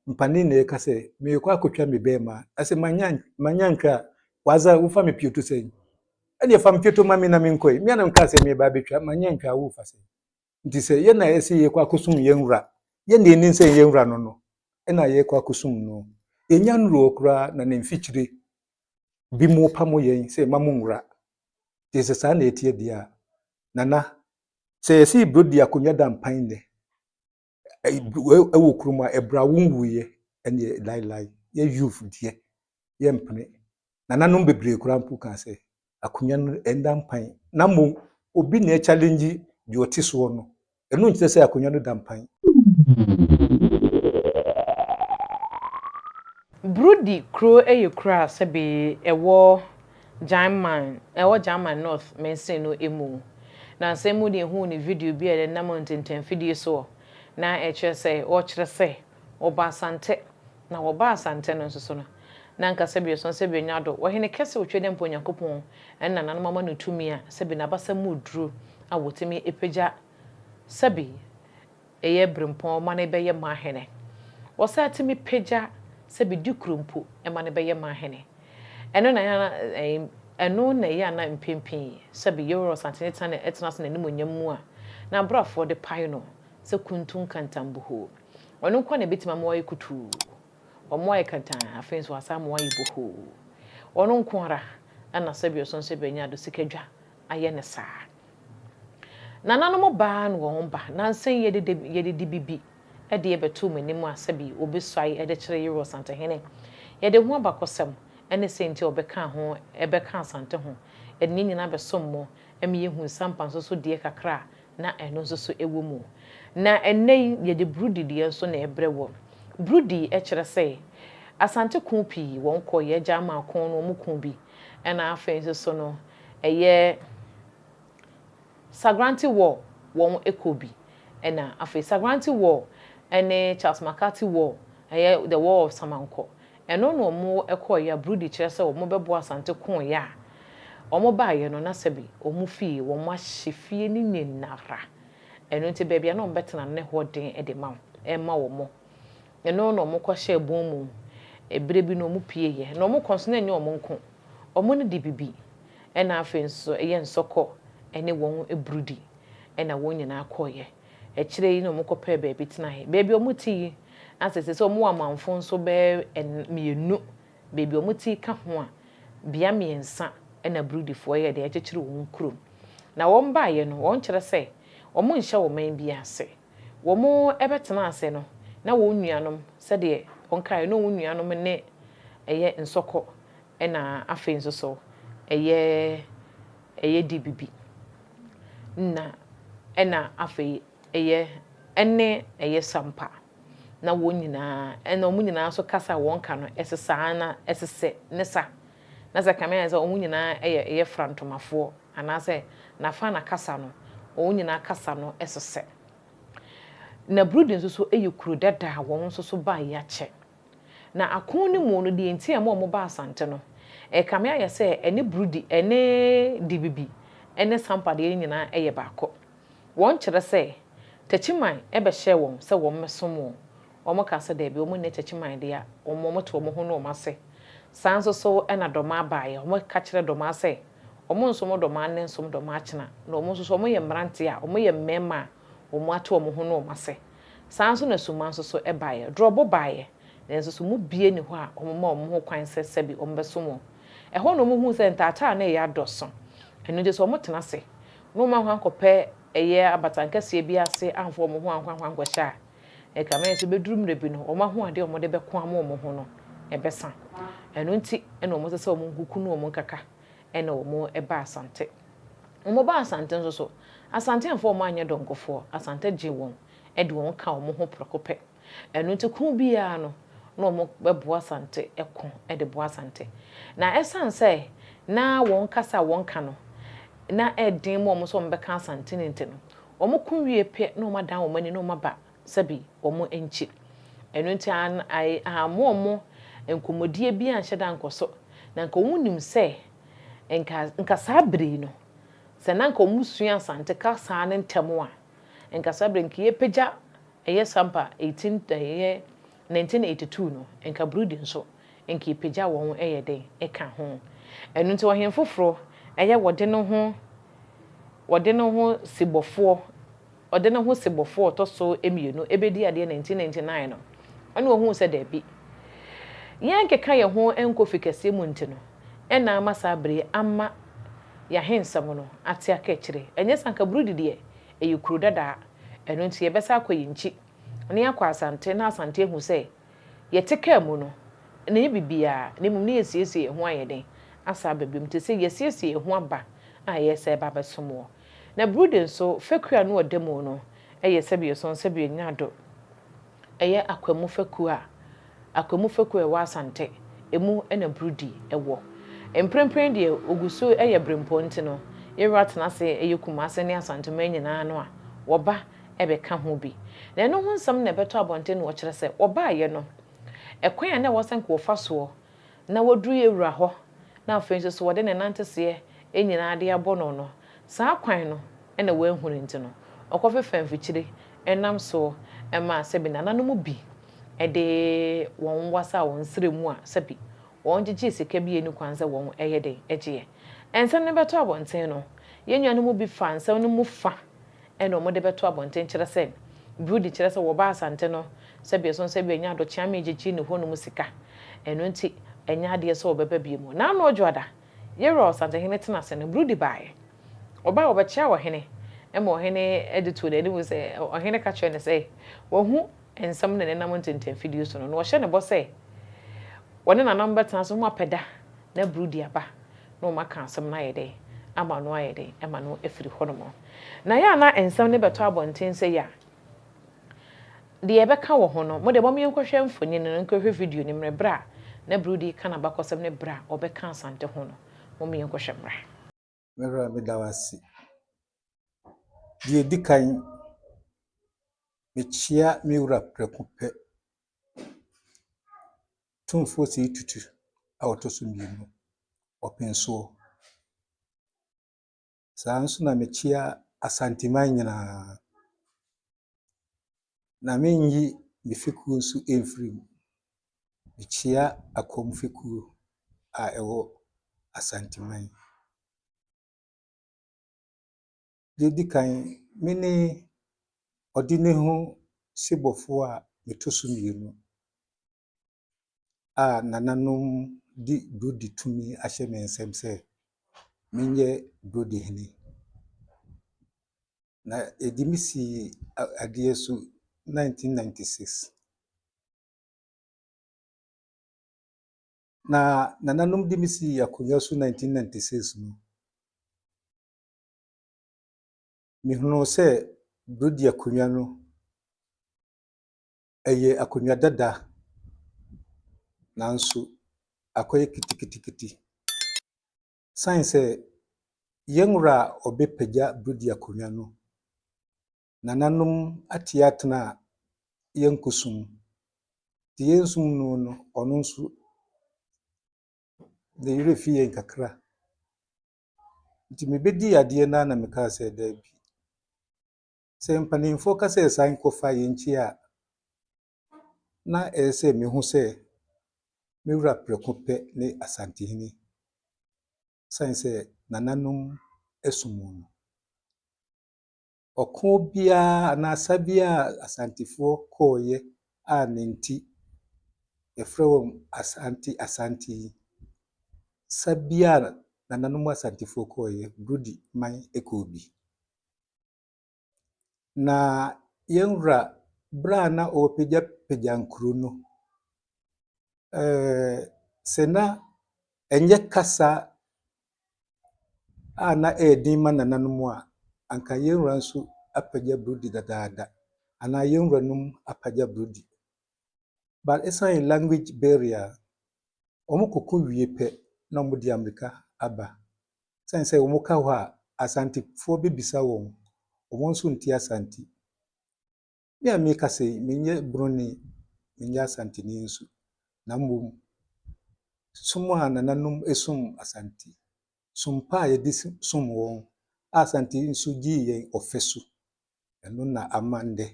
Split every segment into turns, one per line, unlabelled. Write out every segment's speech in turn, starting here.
mpani na eka se me kwa akotwa me bema ase manyanka waza ufa me pieto sei ene fa me pieto ma me na me nkoi me na nka se me ba betwa manyanka wo fa se nti se ye na ese ye kwa kosum ye nwura ye na eni se ye nwura no no ena ye kwa kosum no enya nro okra na ne mfikyire bi mu pamo ye se mamu nwura ti se sa na etie dia nana se yesi brodi akonya da mpan ne ewo kuruma ebra wunwuye ene lai ye youth die ye mpene nana no bebre kura mpu kan se akonya no enda mpan na mo obi na challenge di otiso no eno nkyere se akonya no da mpan
Brudi kro kra sebe ewo German North mention no emu na nsemu de hu ni video bi ele na mountain video so na eche say o kire say oba asante na oba asante no nso no na nka sebe so sebe nyado wo hene kese wo twede mpo Yakopon en na nanom mama no tumi a sebe na basa mu duro a wotimi epagya sebe eye brempon ma na beye ma hene wo sa timi pagya sebe dikrumpo e ma na beye ma hene eno na ya eno na ya na mpempen sebe yoro santeneta na etena so na nimonyam mu a na brafo de pai no se kuntun kantambuho ono kwa na betima mo ayi kutu omo ayi kantan afenso so asa mo ayi boho ono nkwara ana sebe so sebe nya do sikadwa aye ne sa nana no mo ba no wo ba na nsen yede bibi e de beto manim a sebe obesai e de kire yoro santehene yede ho abakosem ene senti obeka ho ebeka asante ho ene nyina besommo eme yehu sampa so de kakra na eno so ewo mu na ene yede brudi de so na ebrewo brudi e kire sei asante kun pi won ko ye jama kon no mu kun bi ena afen so no eye Sagranti War won ekobi ena afen Sagranti War ene Charles McCarthy War eye the War of Samanko eno no mo ekoya brudi kire se wo mo bebo asante kun ya omo baaye no na sebi omo fie wo mo ahyefie ni nyinara eno nti bebia na ombetena ne hoden e de ma ma wo mo eno no mo kwahye ebon mu ebre bi no mo pieye no mo konso na enye omo nko omo ne di bibi ena afenso eye nsoko ene won ebrudi ena won nyina akoye e kire yi no mo kope bebi tena he bebi omo ti asese so mo amanfo nso be mienu bebi omo ti ka ho a bia miensa ena brudi fo ye de ekekire won krom na won baaye no won kire se omo nhye wo man bi ase wo mo ebetena ase no na wo nuanom se de onkae no wo nuanom ne eye nsoko ena afenso so eye di bibi na ena afe eye ene eye sampa na wo nyina ena omu nyina so kasa won ka no esesa na esese ne sa na za kamera za omu nyina eye frantomafo anase na fa na kasa no omu nyina kasa no esese na brudi nso so kuro dada won nso so ba ya che na akon ni mu no de enti am omo ba asante no kamera ya se ene brudi ene dibibi ene sampa de nyina baako won kire se tachiman be hye won se won mesomo omo ka se de bi omo ne tachiman de a omo to omo ho no omo se sanso so ena doma baaye omo ka kire doma se omo nso mo doma ne nso mo doma achina na omo nso so omo ye mrante a omo ye mmema omo ato omo ho no omo se sanso na suma nso so baaye drobo baaye na nso so mu bie ni ho a omo ma omo ho kwan se se bi omo besomo ho no mo hu se ntata na ya doso eno de so omo tena se no ma ho ankopɛ eye abatankase bi ase anfo omo ho ankwankwa hya kamera so bedurum rebi no omo ho ade omo de beko ama omo ho no ebesa eno nti ena omo se omo nkuku no omo nkaka ena omo ba asante omo ba asante nso so asante anfo omo anye donkofo asante je won de won ka omo ho prokopɛ eno nti ku bia no na omo bebo asante ekon de bo asante na esanse na won kasa won ka no na edin mo so mbeka asante nti no omo ku wie pe na omo dan omo ani na omo ba sabi omo enchi eno nti omo enkomodie bi anhye da nkoso na nka omo nim se nka sabre no se na nka omo sua asante ka saa ne ntemo a nka sabre nka ye pagya eye sampa 18 eye 1982 no enka Brudi nso enka ipagya wɔn ɛyɛ den ɛka ho ɛno nti ɔhen foforo ɛyɛ wɔde no ho sibɔfoɔ ɔde no ho sibɔfoɔ to so emienu ebedi ade 1999 no ɛna ohun sɛ dabi yɛn keka yɛ ho enkofi kɛse mu nti no ɛna ama saa bere ama yɛahensɛm no ate aka kyerɛ ɛnyɛ sanka Brudi deɛ ɛyɛ kuro dada ɛno nti yɛbɛsa akɔ yɛnkyi ne akɔ asante na asante hu sɛ yɛte kaa mu no na yɛ bibia ne mum ne yɛsiesie ho ayɛ den asa babim te sɛ yɛsiesie ho aba a yɛsɛ ba bɛsomo na Brudi nso fekua no ɔda mu no ɛyɛ sɛbie so sɛbie nyado ɛyɛ akwamu fekua ɛwɔ asante emu ɛna Brudi ɛwɔ emprempren deɛ oguso ɛyɛ brempo nti no yɛwura tena se ɛyɛ Kumase ne asante man nyinaa no a wɔba ɛbɛka ho bi na ɛno ho nsɛm na ɛbɛtɔ abɔnten no wɔkyerɛ sɛ ɔbaayɛ no ɛkwan a na wɔsɛn kɔ fa soɔ na wɔduru yɛwura hɔ na afei nso so wɔde ne nanteseɛ nyinaa de abɔ no saa kwan no ɛna wɔahunu nti no ɔkɔfefa mfikyire ɛnam so ɛma sɛbi nananom bi ɛde wɔn wasa wɔn srɛ mu a sɛbi wɔn gyegye sika bi eni kwan sɛ wɔn ɛyɛ de ɛgyeɛ ɛnsɛm ne bɛtɔ abɔnten no yɛnnuanom mu bi fa nsɛm no mu fa ɛna ɔmo de bɛtɔ abɔnten kyerɛ sɛ Brudi kyerɛ sɛ wɔba asante no sɛbi so sɛbi anya do kyame gyegye ne ho no mu sika ɛno nti anya adeɛ sɛ wɔbɛba bi mu na no ɔdwoada yɛwura asante hene tena sɛ no Brudi bae ɔba wɔbɛkyia wɔ hene ɛma ɔhene ɛde to n'anim sɛ ɔhene ka kyerɛ ne sɛ wɔhu nsɛm na nenam ntɛntɛm fidie so no na wɔhyɛ ne bɔ sɛ wɔne nanam bɛtena so ho apɛda na Brudi aba na ɔma ka asɛm na ayɛ dɛ ama no ayɛ dɛ ama no afiri hɔ no mo na yɛ ana nsɛm ne bɛtɔ abɔnten sɛ ya deɛ ɛbɛka wɔ ho no mo de bɔ me nkɔhwɛ mfonyin no nkɔhwɛ video ne mmerɛ bra na Brudi ka na bakɔsɛm ne bra ɔbɛka asante ho no mo me nkɔhwɛ mmerɛ
mera me dawasi die dikan me chia me wura preko pɛ tumfo si tutu a wɔtɔso mmienu ɔpenso saa nso na me chia asanteman nyinaa na menyi me fekuo nso emfiri mu me chia akom fekuo a ɛwɔ asanteman die dikan me ne ɔde ne ho sibɔfo a metoso mmienu a nananom di Brudi tumi ahyɛ me nsɛm sɛ menyɛ Brudi hene na edimi si adeɛ so 1996 na nananom di mi si akonnwa so 1996 no mehunu sɛ Brudi akonnwa no ɛyɛ akonnwa dada nanso akɔyɛ kitikitikiti san sɛ yɛnwura ɔbɛpagya Brudi akonnwa no nananom ate atena yɛnkosum te yɛnsum no ɔno nso ne yere fi yɛn kakra nti mebedi adeɛ na meka sɛ dabi sɛ mpanimfoɔ ka sɛ san kɔfa yɛnkyi a na ɛsɛ mehu sɛ mewura preko pɛ ne asantehene san sɛ nananom esum no ɔko bia na sabia asantefoɔ kɔɔyɛ a nenti yɛfrɛ wɔn asante sabia nananom asantefoɔ kɔɔyɛ Brudi man ekɔbi na yɛnwura bra na ɔpagya nkuro no sɛ na ɛnyɛ kasa a na ɛdin ma nananom a anka yɛnwura nso apagya Brudi dadaada ana yɛnwura num apagya Brudi but ɛsan language barrier ɔmo kɔkɔ wie pɛ na ɔmo de Amerika aba san sɛ ɔmo ka hɔ a asantefoɔ bebisa wɔn ɔmo nso nti asante me a meka sɛ menyɛ Broni menyɛ asanteni nso na mmom som a nananom esum asante sumpa a yɛde som wɔn asante nso gye yɛn ɔfɛ so ɛno na ama ndɛ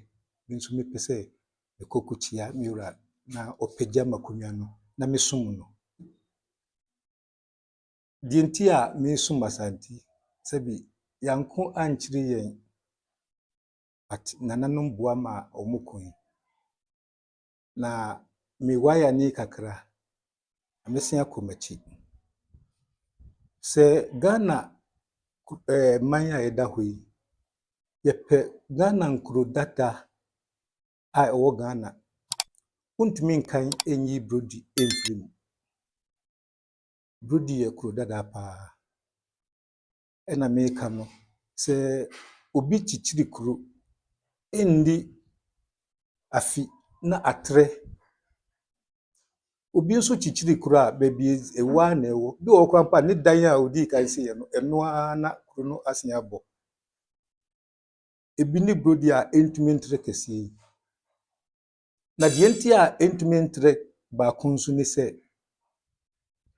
nso mepɛ sɛ ekɔkɔkyia mewura na opagya makonwa no na mesum no. Di nti a mesum Asante sabi yanko ankyere yen at nananom boa ma omukun. Na me waya ni kakra amesia komachi. Se Ghana manya eda hoi yepe Ghana nkuro data a ewo Ghana untimi nkan enyi brodi emfrim. Brodi ye kuro dada pa. Ena meka no se obi chichiri kuro endi afi na atre. Obi nso chichiri kuro a baby ewa na ewo bi wo kwampa ne dan a odi kan se ye no eno na kuro no asen abo. Ebi ni brodi a entumi ntre kese. Na de enti a entumi ntre ba kunsu ni se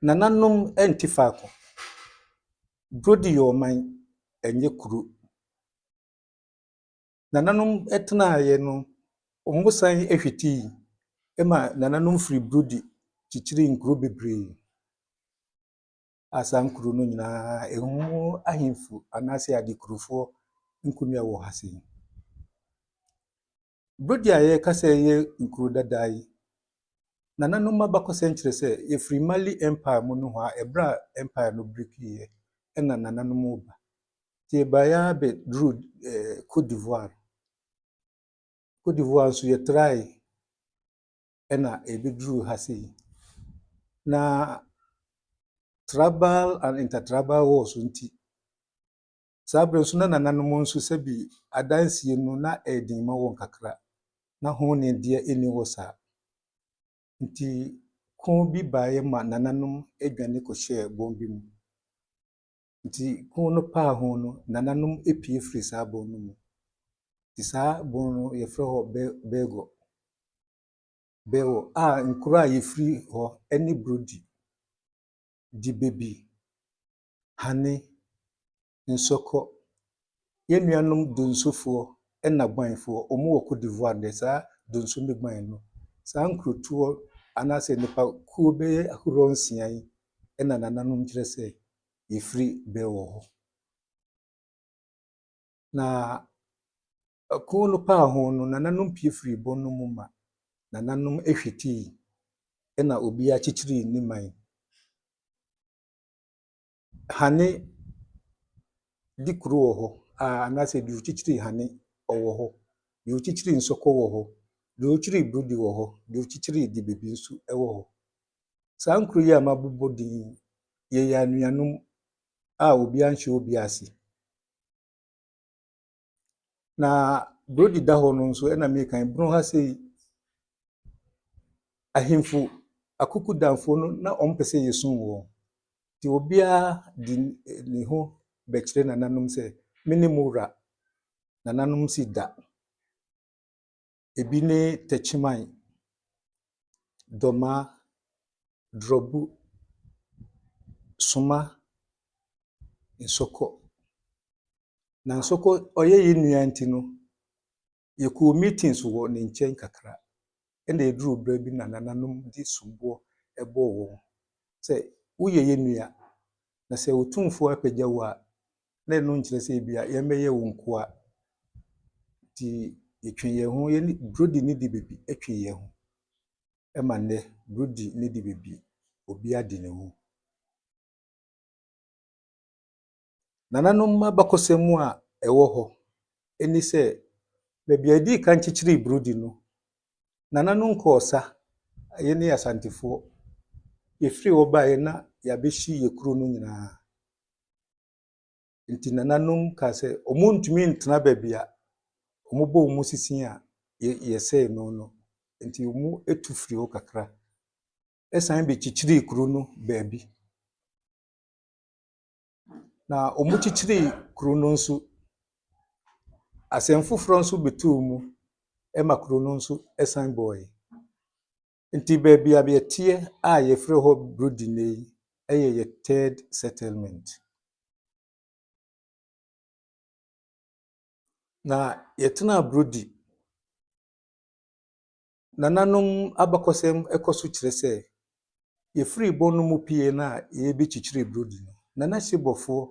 nananom entifaako. Brodi yo man enye kuro. Nananom etna ye no omusan ehweti ema nananom free brodi chichiri nkuro bebre. Asa nkuro no nyina ehu ahemfu anase adikurufo nkunua wo hase. Brodi a ye kasa ye nkuro dada yi nananom abakose nkyere se ye free Mali Empire mu no ha ebra empire no break ye ena nananom oba. Tie baya be dru Côte d'Ivoire. Côte d'Ivoire so ye try ena ebedru hase. Na tribal and intertribal wars nti sabre so na nananom nso sabi adansie no na edin ma won kakra na ho ne de eni wosa nti kon bi baye ma nananom edwane ko share bombi mu nti kon no pa ho no nananom epie free sa bon no mu ti sa bon no ye fro ho bewo a nkuro a ye free ho eni brodi di baby hane nsoko ye nuanom donsofo ena gbanfo omo wo Côte d'Ivoire de sa donso me gban no sa nkrotuo anase nipa ku be ahuro nsian ena nananom kire se ye free bewo ho na ko no pa ho no nananom pie free bon no mu ma nananom ehweti ena obi a chichiri ni man hane di kuro wo ho anase di chichiri hane owo ho di chichiri nsoko wo ho di chichiri brodi wo ho di chichiri di bebi nsu ewo ho sa nkuro yi amabubo di ye ya nuanom a obi anhye obi ase na brodi da ho no nso ena me kan bro ha sei ahemfu akuku danfo no na ompese yesun wo ti obi a di ne ho bekire nananom se minimura nananom si da ebi ne techiman doma drobu suma nsoko na nsoko oye yi nua nti no ye ko meetings wo ne nchen kakra ende edru bra bi na nananom di sumbo ebo wo se uye ye nua na se otumfo apagya wo a na eno nkyere se bia ye meye wo nko a ti etwe ye ho ye brodi ni di bebi etwe ye ho ema ne brodi ni di bebi obi adi ne ho nananom mabakosemu a ewo ho eni se bebi adi kan chichiri brodi no nananom ko osa ye ne Asantefo ye free oba ye na ya beshi ye kuro no nyina nti nananom ka se omuntumi ntena bebi a omubo omu sisin a ye se no nti omu etu free o kakra esan be chichiri kuro no bebi na omu chichiri kuro no nso asemfoforo nso betu mu ema kuro no nso esan boy nti bebi a be tie a ye free ho brodi nei eye ye third settlement na yetena brodi nananom abakɔsɛm ɛkɔ so kyerɛ sɛ yɛfiri bɔ no mu pie na yɛbi kyikyiri brodi no nana hyebɔfoɔ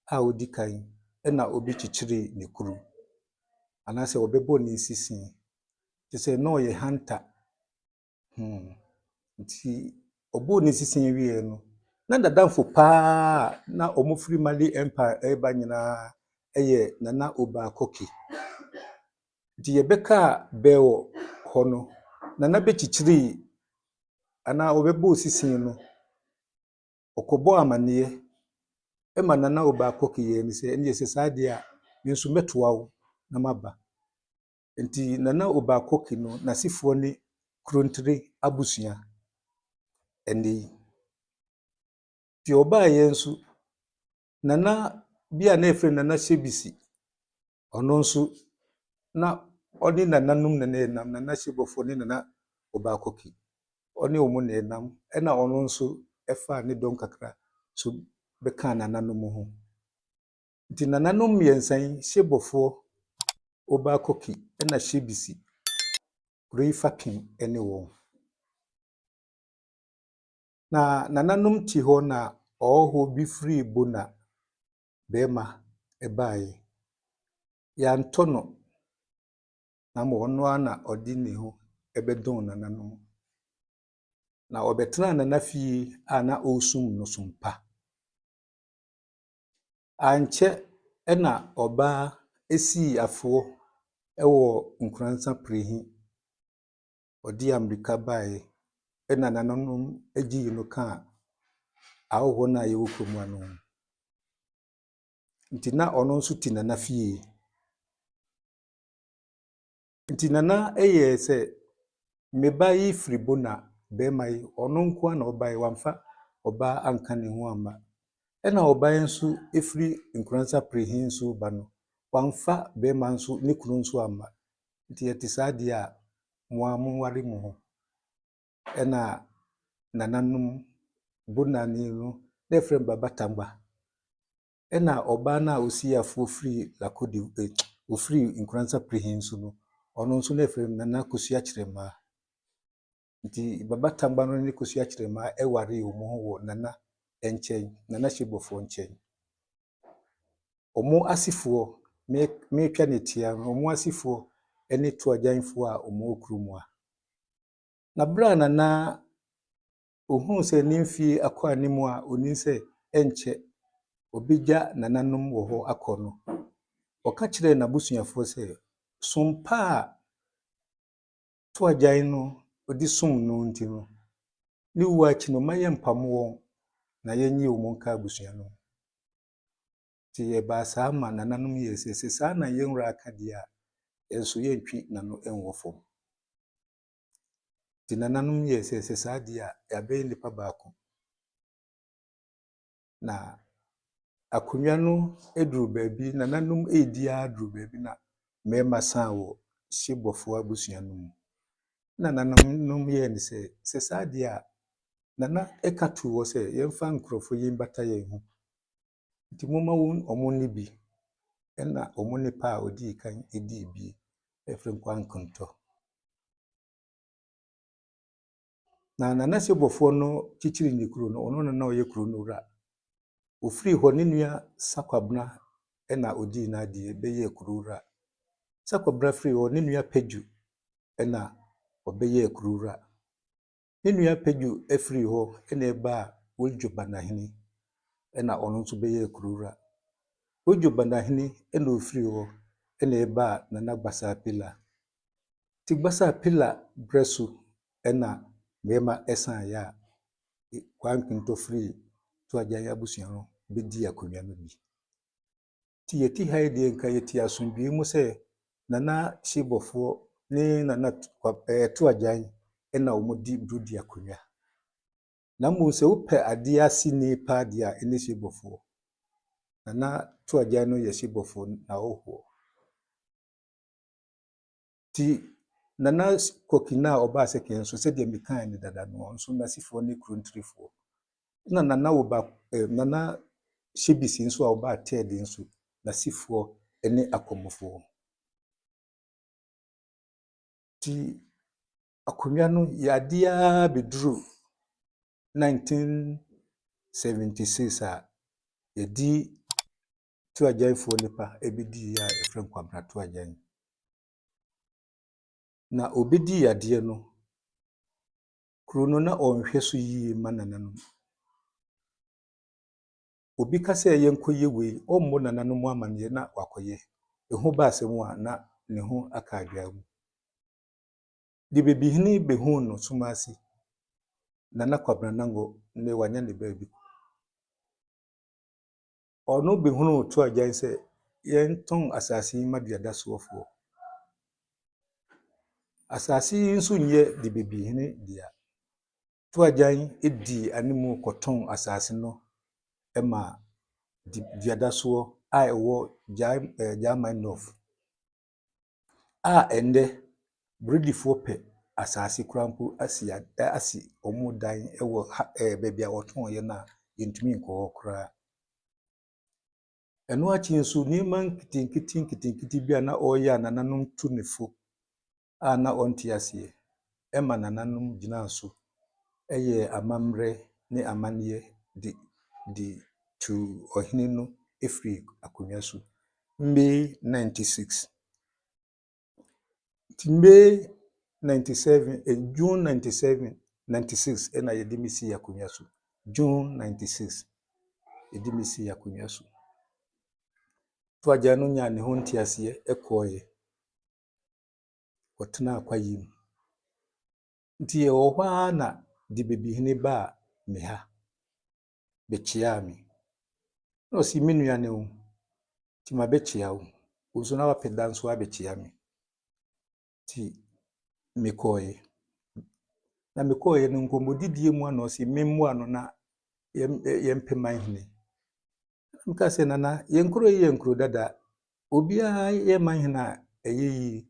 a odi kan ɛna obi kyikyiri ne kuru anaasɛ ɔbɛbɔ ne sisi te sɛ na ɔyɛ hunter nti ɔbɔ ne sisi wie no na dadamfo paa na ɔmo firi Mali Empire ɛba nyinaa ɛyɛ Nana Oba Akoki nti yɛbɛka bɛwɔ hɔ no nana bɛkyikyiri ana ɔbɛbɔ sisi no ɔkɔbɔ amaneɛ ɛma Nana Oba Akoki yɛ ne sɛ ɛne yɛsɛ saa deɛ a me nso mɛtoa wo na maba nti Nana Oba Akoki no n'asifoɔ ne Krontiri abusua ɛne yi nti ɔbaa yɛn nso nana bia na efiri Nana Hyebisi ɔno nso na ɔne nananom na nenam Nana Hyebɔfoɔ ne Nana Oba Akoki ɔne ɔmo nenam ɛna ɔno nso ɛfa ne dɔm kakra so bɛka nananom ho nti nananom mmiɛnsa yi Hyebɔfoɔ Oba Akoki ɛna Hyebisi kuro yi fapem ɛne wɔn na nananom ti hɔ na ɔwɔ bi firi Bona bɛma ɛbaeɛ yɛantɔ no na ma ɔno ana ɔde ne ho ɛbɛdɔn nananom na ɔbɛtena nana fie a na ɔsum no sumpa ankyɛ ɛna ɔbaa esii afoɔ ɛwɔ Nkuransa Prehi ɔde Amerika baeɛ ɛna nananom agyi no ka ahɔhɔ na yɛwɔ kurom ano nti na ɔno nso ti nana fie nti nana ɛyɛ sɛ meba yi firi Bona bɛma yi ɔno nko na ɔbaeɛ wamfa ɔbaa anka ne ho amma ɛna ɔbaa nso efiri Nkuransa Prehi nso ba no wamfa bɛma nso ne kunu nso amma nti yɛte saa deɛ a moaware mo ho ɛna nananom Bona ni no na efrɛ Babatangba ɛna ɔbaa na osi afuo firi Lakodi ofiri Nkuransa Prehi nso no ɔno nso na efrɛ Nana Kosua Kyerɛmaa nti Babatangba no ne Kosua Kyerɛmaa ɛware ɔmo ho wɔ Nana nkyɛn Nana Hyebɔfoɔ nkyɛn ɔmo asifoɔ metwa ne tia no ɔmo asifoɔ ɛne toagyanfoɔ a ɔmo wɔ kurom a na bra Nana ohun sɛ ne mfie akɔ anim a oni sɛ ɛnkyɛ obigya nananom wɔ hɔ akɔ no ɔka kyerɛ n'abusuafoɔ sɛ sumpa a toagyan no odi sum no nti no ne wu akyi no mayɛ mpam wɔn na yɛnyi ɔmo nka abusua no ti yɛbaa saa ma nananom yɛ sɛ saa na yɛnwura aka deɛ a yɛnso yɛntwi nano ɛnwɔ fam ti nananom yɛ sɛ saa deɛ a yɛabɛyɛ nipa baako na akonnwa no eduru baabi nananom edi aduru baabi na mɛma san wɔ Hyebɔfoɔ abusua no mu na nananom yɛ ne sɛ saa deɛ a nana ɛka to wɔ sɛ yɛmfa nkurɔfo yi mbata yɛn ho nti moma wɔn ɔmo ne bi ɛna ɔmo nipa a odi kan edi bi ɛfrɛ Nkwankontɔ na Nana Hyebɔfoɔ no kyikyiri ne kuro no ɔno na ɔyɛ kuro no wura ofiri hɔ ne nua Sakwabena ɛna odi na deɛ bɛyɛ kuro wura Sakwabena firi hɔ ne nua Pɛdwu ɛna ɔbɛyɛ kuro wura ne nua Pɛdwu afiri hɔ ɛna ɛba a Wodwo Banahene ɛna ɔno nso bɛyɛ kuro wura Wodwo Banahene ɛna ofiri hɔ ɛna ɛba a Nana Gbasa Apela ti Gbasa Apela breso ɛna mɛma ɛsan ya Nkwankontɔ firi toagyan abusua no bɛdi akonnwa no bi ti yɛti ha deɛ nka yɛti asomdwee mu sɛ Nana Hyebɔfoɔ ne Nana toagyan ɛna ɔmo di brodi akonnwa na mo sɛ wopɛ adeɛ ase ne pa deɛ a ɛne Hyebɔfoɔ Nana toagyan no yɛ Hyebɔfoɔ na ɔwɔ ti Nana Kokina ɔbaa sɛ kɛn so sɛ deɛ mekan ne dada no nso nasifoɔ ne Krontrifoɔ na Nana Oba Nana Hyebisi nso a ɔbaa tɛɛde nso nasifoɔ ne akɔmfoɔ ti akonwa no yadia bedru 1976 a yedi tuajanfo nipa ebedi ya efren kwabra tuajan na obedi yade no krono na onhwe so yi manananom obi kasa yenkoye we ommo nananom amane na wakoye ehu ba asem a na ne ho aka adwa mu di bebihini behu no sumasi nana kwabra nango ne wanya ne baabi ono behunu tuajan se yenton asasi maduada soofo asasi nso nye di bebihini dia tuajan edi animu koton asasi no ema diada so a ewo German North a ende bridifo pe asasi krampo asi omo dan ewo bebi a woton ye na yentumi nko kra eno achi nso ni man kitin bia na oya nananom tunefo a na onti ase ema nananom gina so eye amamre ne amanie di to ohini no efri akonwa so May 96 May 97 June 96 ena yedimisi akonwa so June 96 yedimisi akonwa so tuaja no nya ne ho ntiase ekoye wotena akwayim nti ye ohwa na di bebihini ba me ha bechia mi no si menuane wo ti ma bechia wo ozo na wapeda nso abechia mi ti mekoye na mekoye no nkombodidie mu ano si memmu ano na yempeman hene mka se nana yenkuro dada obia ye manhena eyeyi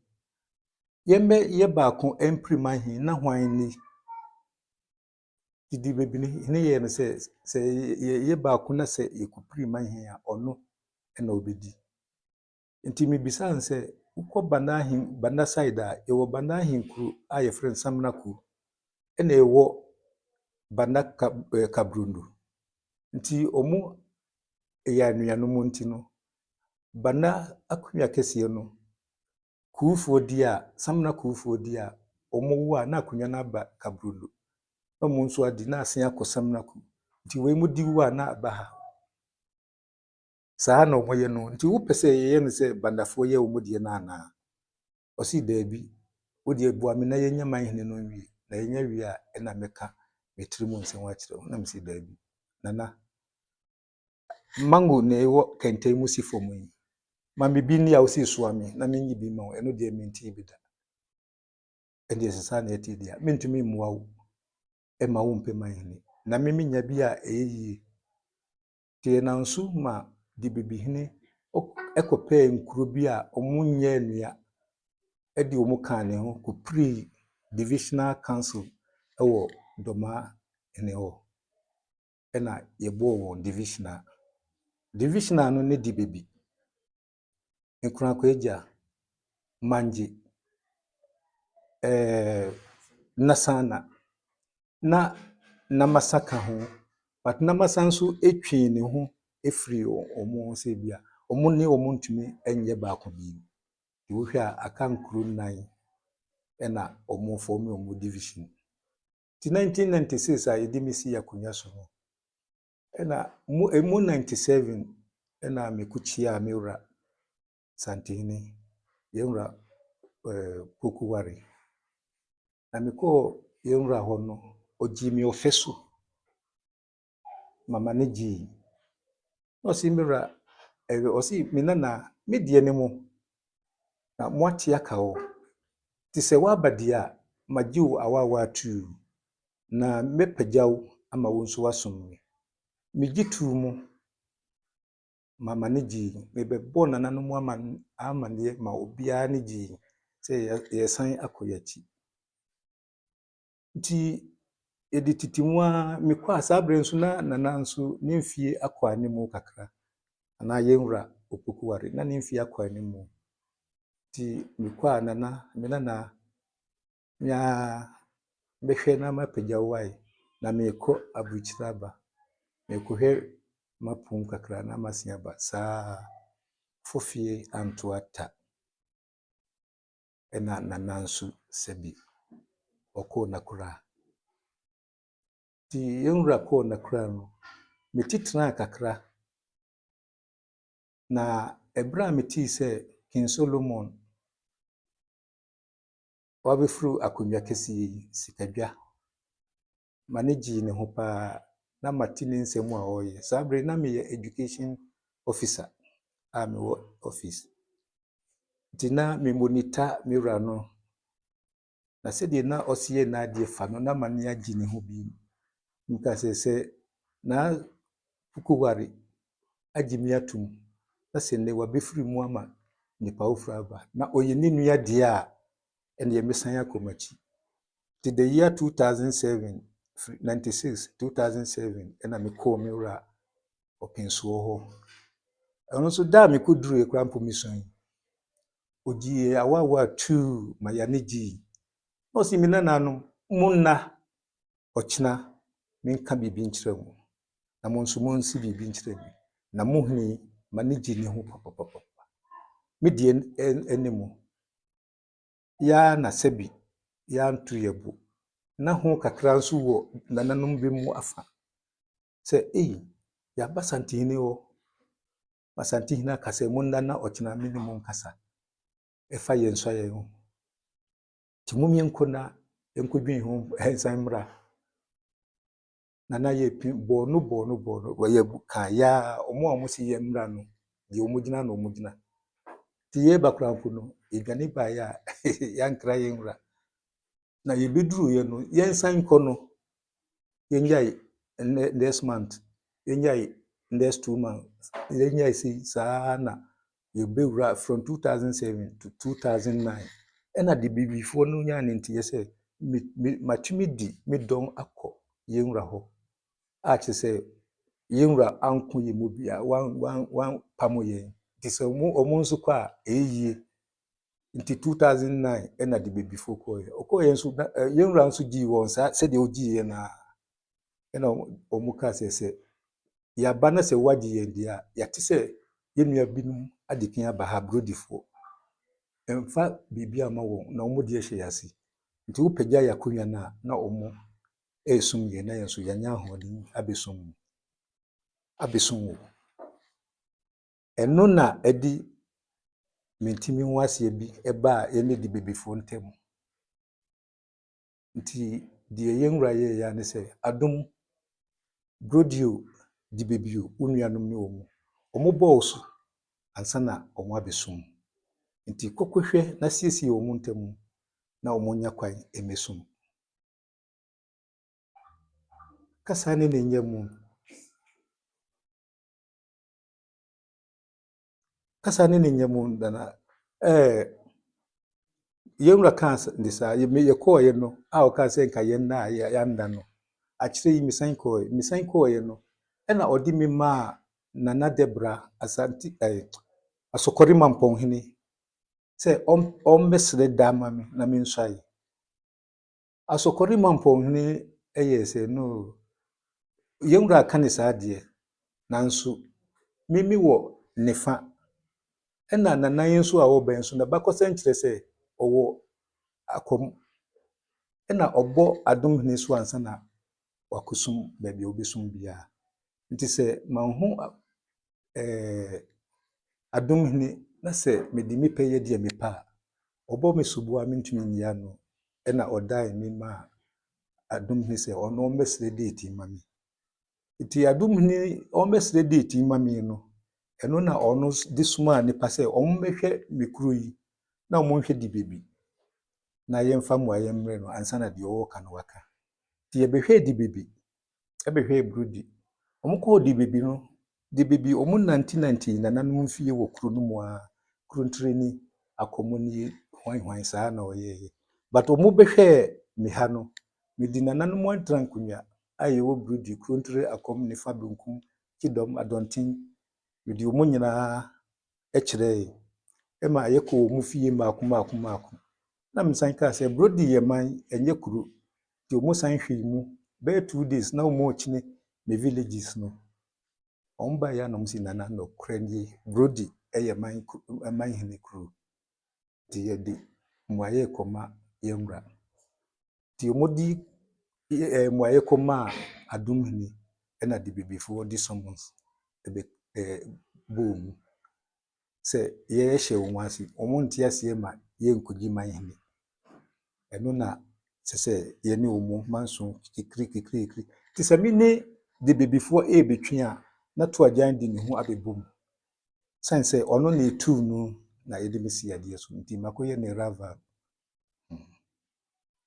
yembe ye baako empriman hin na hwan ni didi bebini hene ye no se ye baako na se yekupriman hin a ono ena obedi nti mebisa nse ukọ banda side a yewo banda hin kru a ye friend samnaku ena yewo banda kabrundo nti omo ya nuanom nti no banda akunwa kese no kuufo dia samna kuufo dia omo wa na akunwa na ba kabrundo omo nso adi na asen akosamna ku nti we mu di wa na abaha saa na omo ye no nti wo pese ye no se bandafo ye omo die na ana osi daabi wo die bua me na yenya manhene no wi na yenya wi a ena meka metrimu nsen wa kire na msi daabi nana mango ne ewo kente mu sifo mu yi ma me bi ni a osi soami na menyi bi ma eno de menti bi da ende sesa na eti dia mentumi muwa wo e ma wo mpe manhene na me nya bi a eyi tie na nsu ma di bebihini ekope nkuro bi a omunye enua edi omu kan ne ho ko pre divisional council ewo doma ene ho ena yebo wo divisional no ne di bebi nkura ko eja manji nasana na masaka ho but na masanso etwi ne ho efri omo se bia omo ne omo ntumi enye baako bi di wo hwa aka nkuru nan ena omo form omo division ti 1996 a yedimisi yakonya so no ena mu 97 ena mekuchia mewra santini yewra pokuware na meko yewra ho no ojimi ofeso mama ne ji osi mewra osi minana medie ne mo na mwati akawo ti se wabadia magiu awawa tu na mepagyaw ama wonso wasomwe migitu mu mama ne ji mebebo nananom amane ma obia ne ji se yesan akoyachi nti edititimu a mekwa asabre nso na nananso ne mfie akwa ne mu kakra ana yenwura opokuware na ne mfie akwa ne mu ti mekwa nana Mia behwe na mapagya wai na meko abuchiraba. Meko he mapum kakra na masia ba saa fofie antoata. Ena nanansu sebi oko nakura. Ti yenwura ko nakura no metitena kakra na ebra meti se King Solomon wabefuru akonwa kesi sikadwa manage ne ho pa na matini nsemu a oye sabre na me education officer a me office dina me monitor mirror no na se de na osie na de fa no na mane agi ne ho bi nka se na kukuwari agimi atum na se ne wabefuru mu ama nipa ofura ba na oye ni nua de a ene mesan akomachi to the year 2007 96 2007 ena me call me ra opensuo ho ono so da me koduru ekra mpomisun ogie awawa 2 mayanegi no si mi nananu munna ochina menka bibi nkyerɛ mu na monso monsi bibi nkyerɛ mu na mohni manegi ne ho papa me die enemu ya na sebi ya ntu yebu na ho kakra nso wo nananom bi mu afa se ya basantihini wo basantihini akase munna na ochina minimum kasa efa yenso aye ho timumi nkona enkodwen ho ensan mra nana ye bonu waye ka ya omo si ye mra no de omugina na omugina ti ye bakrampo no edwane ba ya yankra yenwura na ye beduru ye no yensan kono yenyai next month yenyai next 2 months yenyai si sana ye bewura from 2007 to 2009 ena de bibifo no nya ne ntie se matumi di me don akọ yenwura ho a che se yenwura anko ye mu bia wan pamo ye ti se omo nso kwa eyie nti 2009 ena de bibifo ko ye okoye nso yenwura nso gi won sa se de ogi ye na ena omuka se ya bana se wagi ye dia ya ti se yenua binum adikin aba ha brodifo emfa bibia ma wo na omo de hye yase nti wo pagya yakonya na omo esum ye na yenso yanya hodin abesum wo eno na edi mentimi ho ase bi eba ye ne di bibifo ntem nti die yenwura ye ya ne se adom brodio di bibio unuanom ne omo boss ansa na omo abesum nti kokohwe na siesie omo ntem na omo nya kwan emesum kasa ne nyemu dana yenwura kansa ndisa ye ko ye no a o ka se nka ye na ya nda no a kire yi misan ko ye no ena odi mi ma Nana Debra asanti asokori mampon hini se mesre dama mi na mi nsai asokori mampon hini se no yenwura kanisa ade nanso mimi wo nefa ena nana yenso a wo ben so na bakosa nkyere se owo akom ena obo adom hini so ansa na wakusum baby obesum bia nti se manhu adom hini na se medi mi peye de mi pa obo mesubu a mentumi nya no ena odai mi ma adom hini se ono mesre date mami iti adom hini o mesre date mami no eno na ono disuma ni pa se omo mehwe mikuru yi na omo hwe di bebi na yemfa mu ayemre no ansa na de owo ka no waka ti ye behwe di bebi ebehwe brudi omo ko di bebi no di bebi omo 1990 na nanum fie wo kru no mu a kru ntreni akomuni hwan saa na oye but omo behwe mi ha no mi di nanum antrankunya aye wo brudi kru ntre akom ni fa benkum kidom adontin mi di omo nyina e kire e ma ye ko omo fie maako na msan ka sɛ brodi yɛ man enye kuro ti omo san hwe mu be 2 days na omo chine me villages no omba ya na msi nana no krani brodi eye man hene kuro ti ye di mwaye koma yemra ti omo di mwaye koma adum hene na di before di summons ebe boom se ye hye wo ase omo ntiase ma ye nkogi man hene eno na se ye ne omo manso kikri ti se mi ne di before betwe a na to agyan di ne ho abebom sense ono na etu no na ye de mesi ade so nti makoye ne rava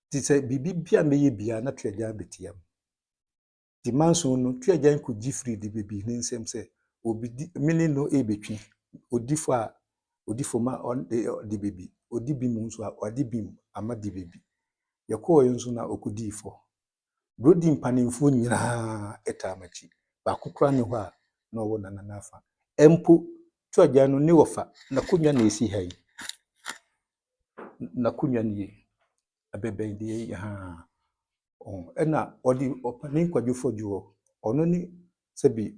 ti se bibi bia meye bia na to agyan betiam di manso no to agyan ko gifri di bibi ne nsem se obi mini no betwe odifo ma on di bibi odi bi mu nso odi bim ama di bibi yakọ nso na okudifo brodi mpanimfo nyina etamachi ba kokora ne ho a na owo na nafa empo to agya no ne wofa na kunwa na esi hai na kunwa ne abeben de ha ena odi opanin kwadwofo juo ono ni sebi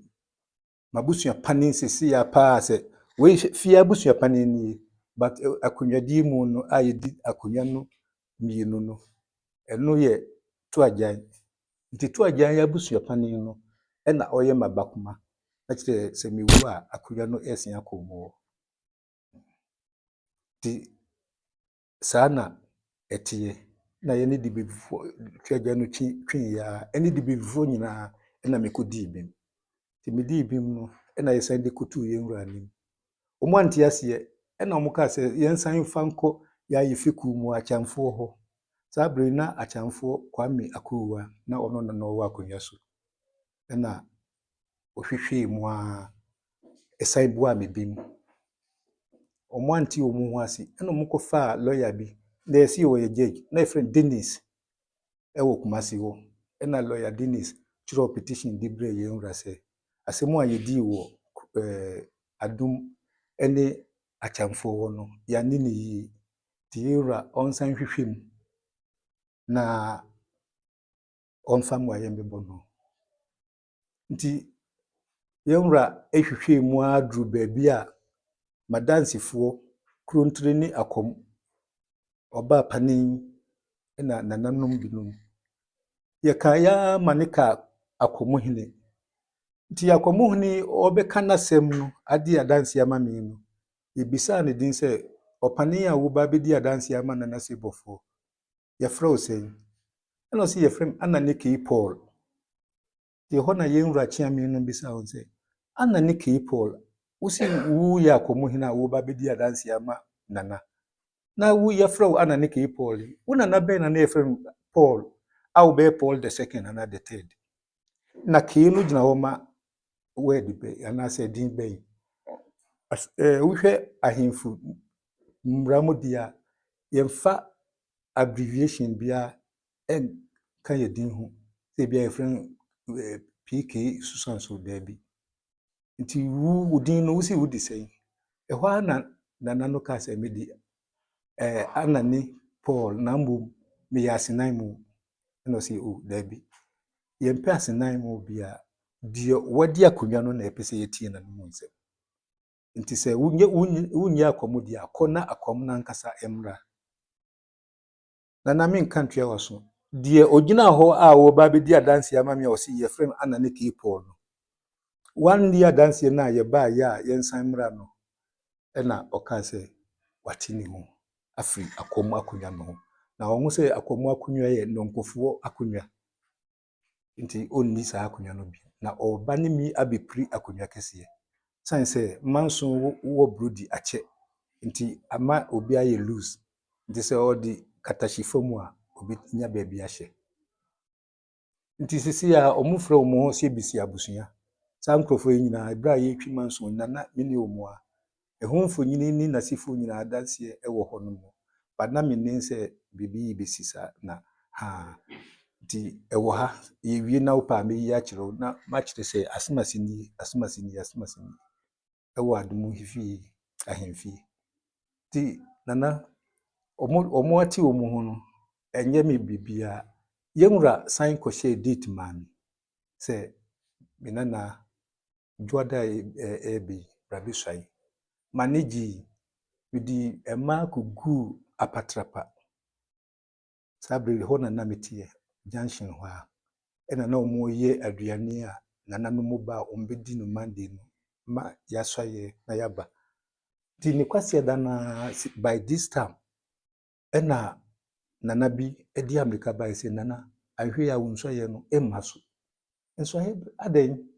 mabusua panin sisi ya pa se we fia busua panin ni but akunwa di mu no ayedi akunwa no mienu no eno ye to agyan nti to agyan ya busua panin no ena oye mabakuma na kire se mewu a akunwa no esen akomo ti sana etie na ye ne di before to agyan no twin ya eni di before nyina ena mekodi bim ti medi bim no ena ye sande kutu ye nwura nim omo antiase ena omo ka se ye nsan fanko ya yifiku mu achamfo ho sabre na achamfo Kwame Akuwa na ono na no wa akonya so ena ohwehwe mu a esai bua mebim omo anti omo ho ase ena omo ko fa lawyer bi na esi wo ye judge na friend Dennis ewo Kumasi ho ena lawyer Dennis chiro petition di bre ye nwura se asemu a ye di wo adum ene achamfo ho no ya ni ni tiira onsan hwehwem na onfam wa yembebo no nti yemra ehwehwe mu adru baabi a madansifo krontre ni akom oba panin na nananum binum ye kaya manika akomu hene nti akomu hene obeka nasem no ade adanse amame no ebisa ne din se opanin a wo ba bedi adanse ama nanase bofo ye frɛ osen eno si ye frɛ Ananike Paul ye hona ye nwura chiame no bisa won se Ananike Paul usi wu ya akomu hene a wo ba bedi adanse ama nana na wu ye frɛ Ananike Paul wo nana ben na ye frɛ Paul a wo be Paul the second and the third na ke no gina wo ma word be ana se din ben wo hwɛ ahemfu mramodia ye mfa abbreviation bia en kan ye din ho se bia ye frɛ PK Susan so dabi nti wu din no wusi wudi sei ɛhɔ ana nana no ka se medi Anani Paul na mbom me yasenan mu no se o dabi ye mpa asenan mu bia die wadi akonwa no na epese yetie na no nsem nti se wunye akomu dia akona akom na nkasa emra na na men country waso die ogina ho a wo ba bedi adanse amame o se ye frem Ananike Paul no one year adanse na ye ba ya ye nsan mra no na oka se watini ho afri akomu akonwa no na won se akomu akonwa ye nonkofo akonwa nti onni sa akonwa no bi na oba ne mi abepri akonwa kese sanse manso wo brodi ache nti ama obi aye lose nti se odi katashifo a obi nya baabi ahye nti sisi a omufra omo se bisi abusua sa nkrofo nyina bra ye twi manso nana mini omo a ehunfo nyini ni nasifo nyina adanse ewo ho no mo bana mini se bibi besisa na ha nti ewo ha ye wie na opa me yi akiro na ma kire se asemasini ewo adumu hifi ahemfi ti nana omo ati omo ho no enye me bibia yenwura san kɔhye date man se me nana juada bi brabi swai manage widi ema kugu apatrapa sabre ho na metie junction ho a ena na omo ye aduane a nana no mo ba ombedi no Monday no ma ya swaye na yaba di ni kwase da na by this time ena nana bi edi America ba ise nana ahwe ya wonswaye no emma so nswaye aden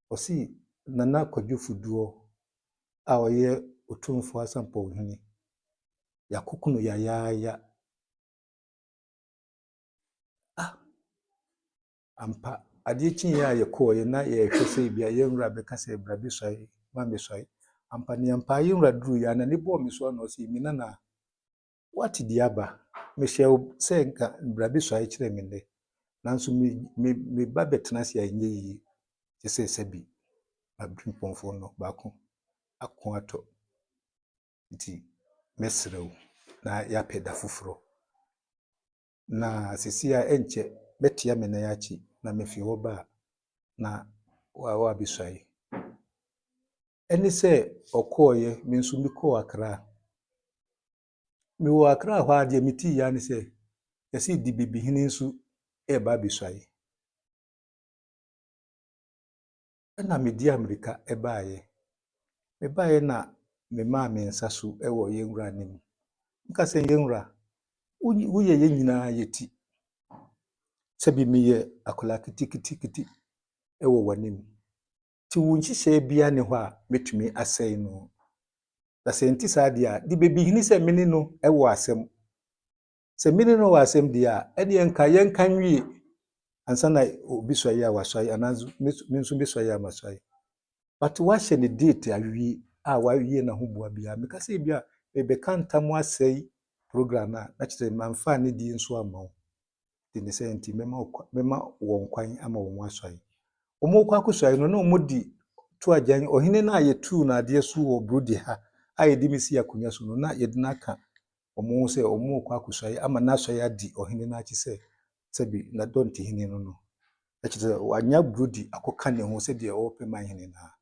osi nana kwadwofuduo a oye otumfo asampo hini yakokuno ya ampa adiechi ya yekoye na ye hwese bia yenwura beka se brabi swai mambe swai ampa ni ampa yenwura duru ya na ne bo mi so na osi mi nana what diaba me hye se nka brabi swai kire me ne nanso me ba betena se anye yi se sebi abrim pomfo no baako akon ato nti mesrew na ya peda fufuro na sisia enche betia me na yachi na mefi ho ba na wa biswai eni se okoye me nso mi ko Akra mi wo Akra ho ade miti ya ni se yesi di bibi hini nso e ba biswai na me di America e baaye me baaye na me ma me nsaso e wo yenwura nim nka se yenwura uye ye nyina yeti sebi miye akola kitikiti ewo wanim ti wunhihye bia ne ho a metumi asɛe no da senti saade a di bebi hini se mini no ewo asɛm se mini no wa asɛm dia ene yenka nwie ansa na obi soye a wasoye anazu minso bi soye amasoye but wahye ne date awie a wawie na ho boa bia meka se bia ebe kantam asɛe program na kyerɛ manfa ne di nso amawo the senti mema won kwan ama won asɔe omo kwa kusɔe no na omo di to agyan ohine na ye tu na ade so wo brodi ha aye di misi akonya so no na ye dina ka omo se omo kwa kusɔe ama na asɔe adi ohine na achi se sebi na donti hine no no akite wanya brodi akoka ne ho se de o pe man hine na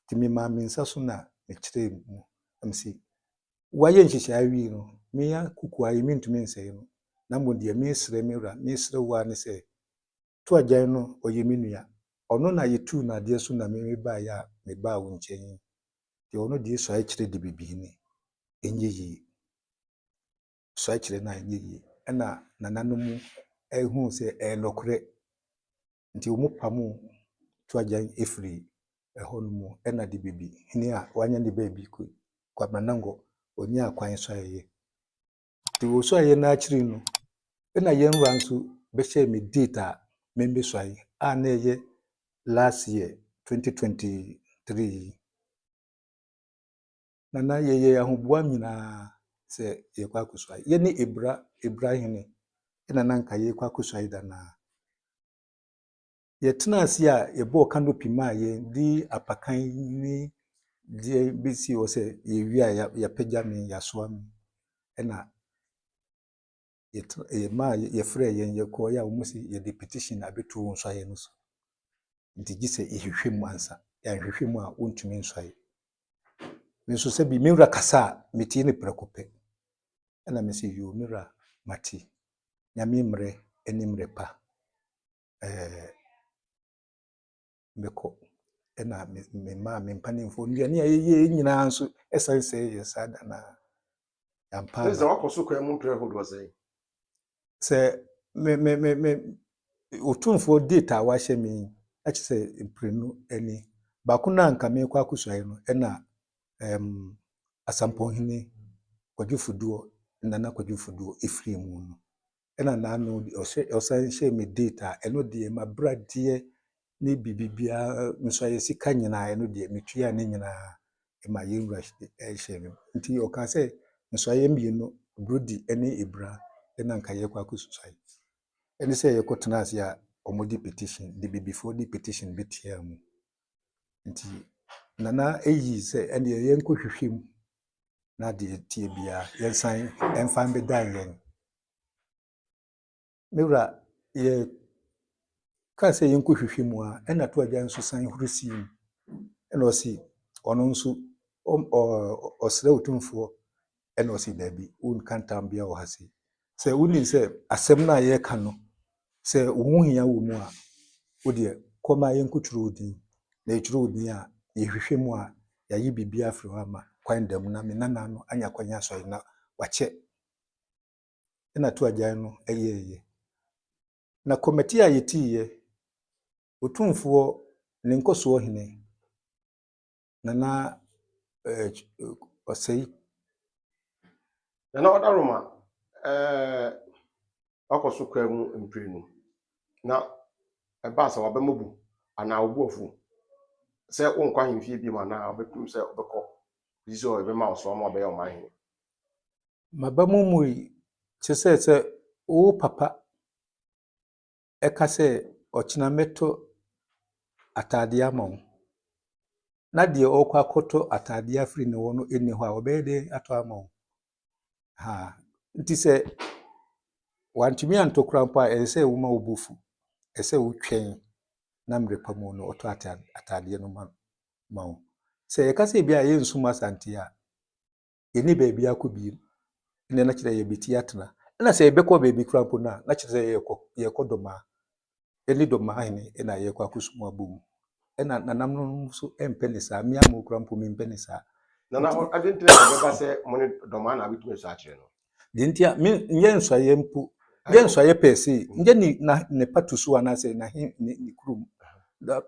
timi ma mi nsa so na me kyerɛ mu amsi waye nhihya awi no me ya kuku ayi mintumi nsɛe no na mo de mesre mewra mesre wa ne se to agyan no oyeminua ono na yetu na de so na me ba ya me ba wo nchen de ono de so a kire de bibi ni enye yi so a kire na enye yi na nananom ehun se enokre nti omo pamu to agyan efri ehonu mu na de bibi hini a wanya ne ba bi ku kwa manango onya akwan so aye de wo so aye na akiri no na yenwura nso be share me data membe swai a na ye last year 2023 na ye ahobua nyina se ye kwa kuswai ye ni Ibrahim na nanka ye kwa kuswai da na ye tena asi a ye bo canopy ma ye di apakan ni di bisi o se ye wi a ya pagya me ya soa me na ma ye frɛ ye ko ya wo musi ye petition abetu wo nso aye no so nti gise ehwehwem ansa ya hwehwem a wontumi nsoaye nso se bi mewra kasa metie ne prekope na me se yo mewra mati nyame mre enimre pa meko na me ma me mpanimfo nduane ye nyina nso esanse ye sada na ampa
za wakoso kwa mu mpre hodo sei
se me otumfo data wa hye me achi se imprenu eni baako na nka me kwa kusɔe no na asampo hene kwadwofuduo nana kwadwofuduo efiri mu no na no osan hye me data eno de ma brade ne bibibia nso aye sika nyina eno de metwia ne nyina ma yenwura hye me nti o ka se nso aye mbienu brodi ene Ibra na nka ye kwa kusɔe eni se ye kotena ase a omodi petition the before the petition betia mu nti nana eyi se ene ye nkohwehwem na de tie bia yensan enfan be dan yen mewra ye ka se yenko hwehwe mu a ena to agya nso san hurusi ena osi ono nso osre utumfo ena osi dabi un kantam bia o hase se unin se asem na ye ka no se wo hia wo mu a wo de koma yenko turu odin na eturu odin a ye hwehwe mu a yayi bibia afro ama kwan dam na me nana no anya kwanya so na wache ena to agya no eyeye na committee a yetiye utumfo ne nkoso hene na osei
na odaroma akoso kwa mu mprenu na eba sa wabemobu ana obuofu se wonkwa hemfie bi ma na obetum se obekọ izo ebe ma oso ma obe yo ma hin
mabamumui se o papa ekase ochina meto atade amon na de okwa koto atade afri ne wono eni ho a obede ato amon ha nti se wantimi antokra mpa ese wuma obufu ese wutwen na mrepamu no oto atade no ma se ekase bia ye nsuma sante a eni baabi akobi ne na kire ye beti atena na se ebekọ baabi krampo na kire ye kodoma eni doma hene na ye kwa kusumu abum ena nanam no so empenisa mi amu krampo mi empenisa
na adintre beba se moni doma na bitum so akire no
dintia mi nye nsoye mpu nye nsoye pesi nye ni na ne patusu ana se na ni krum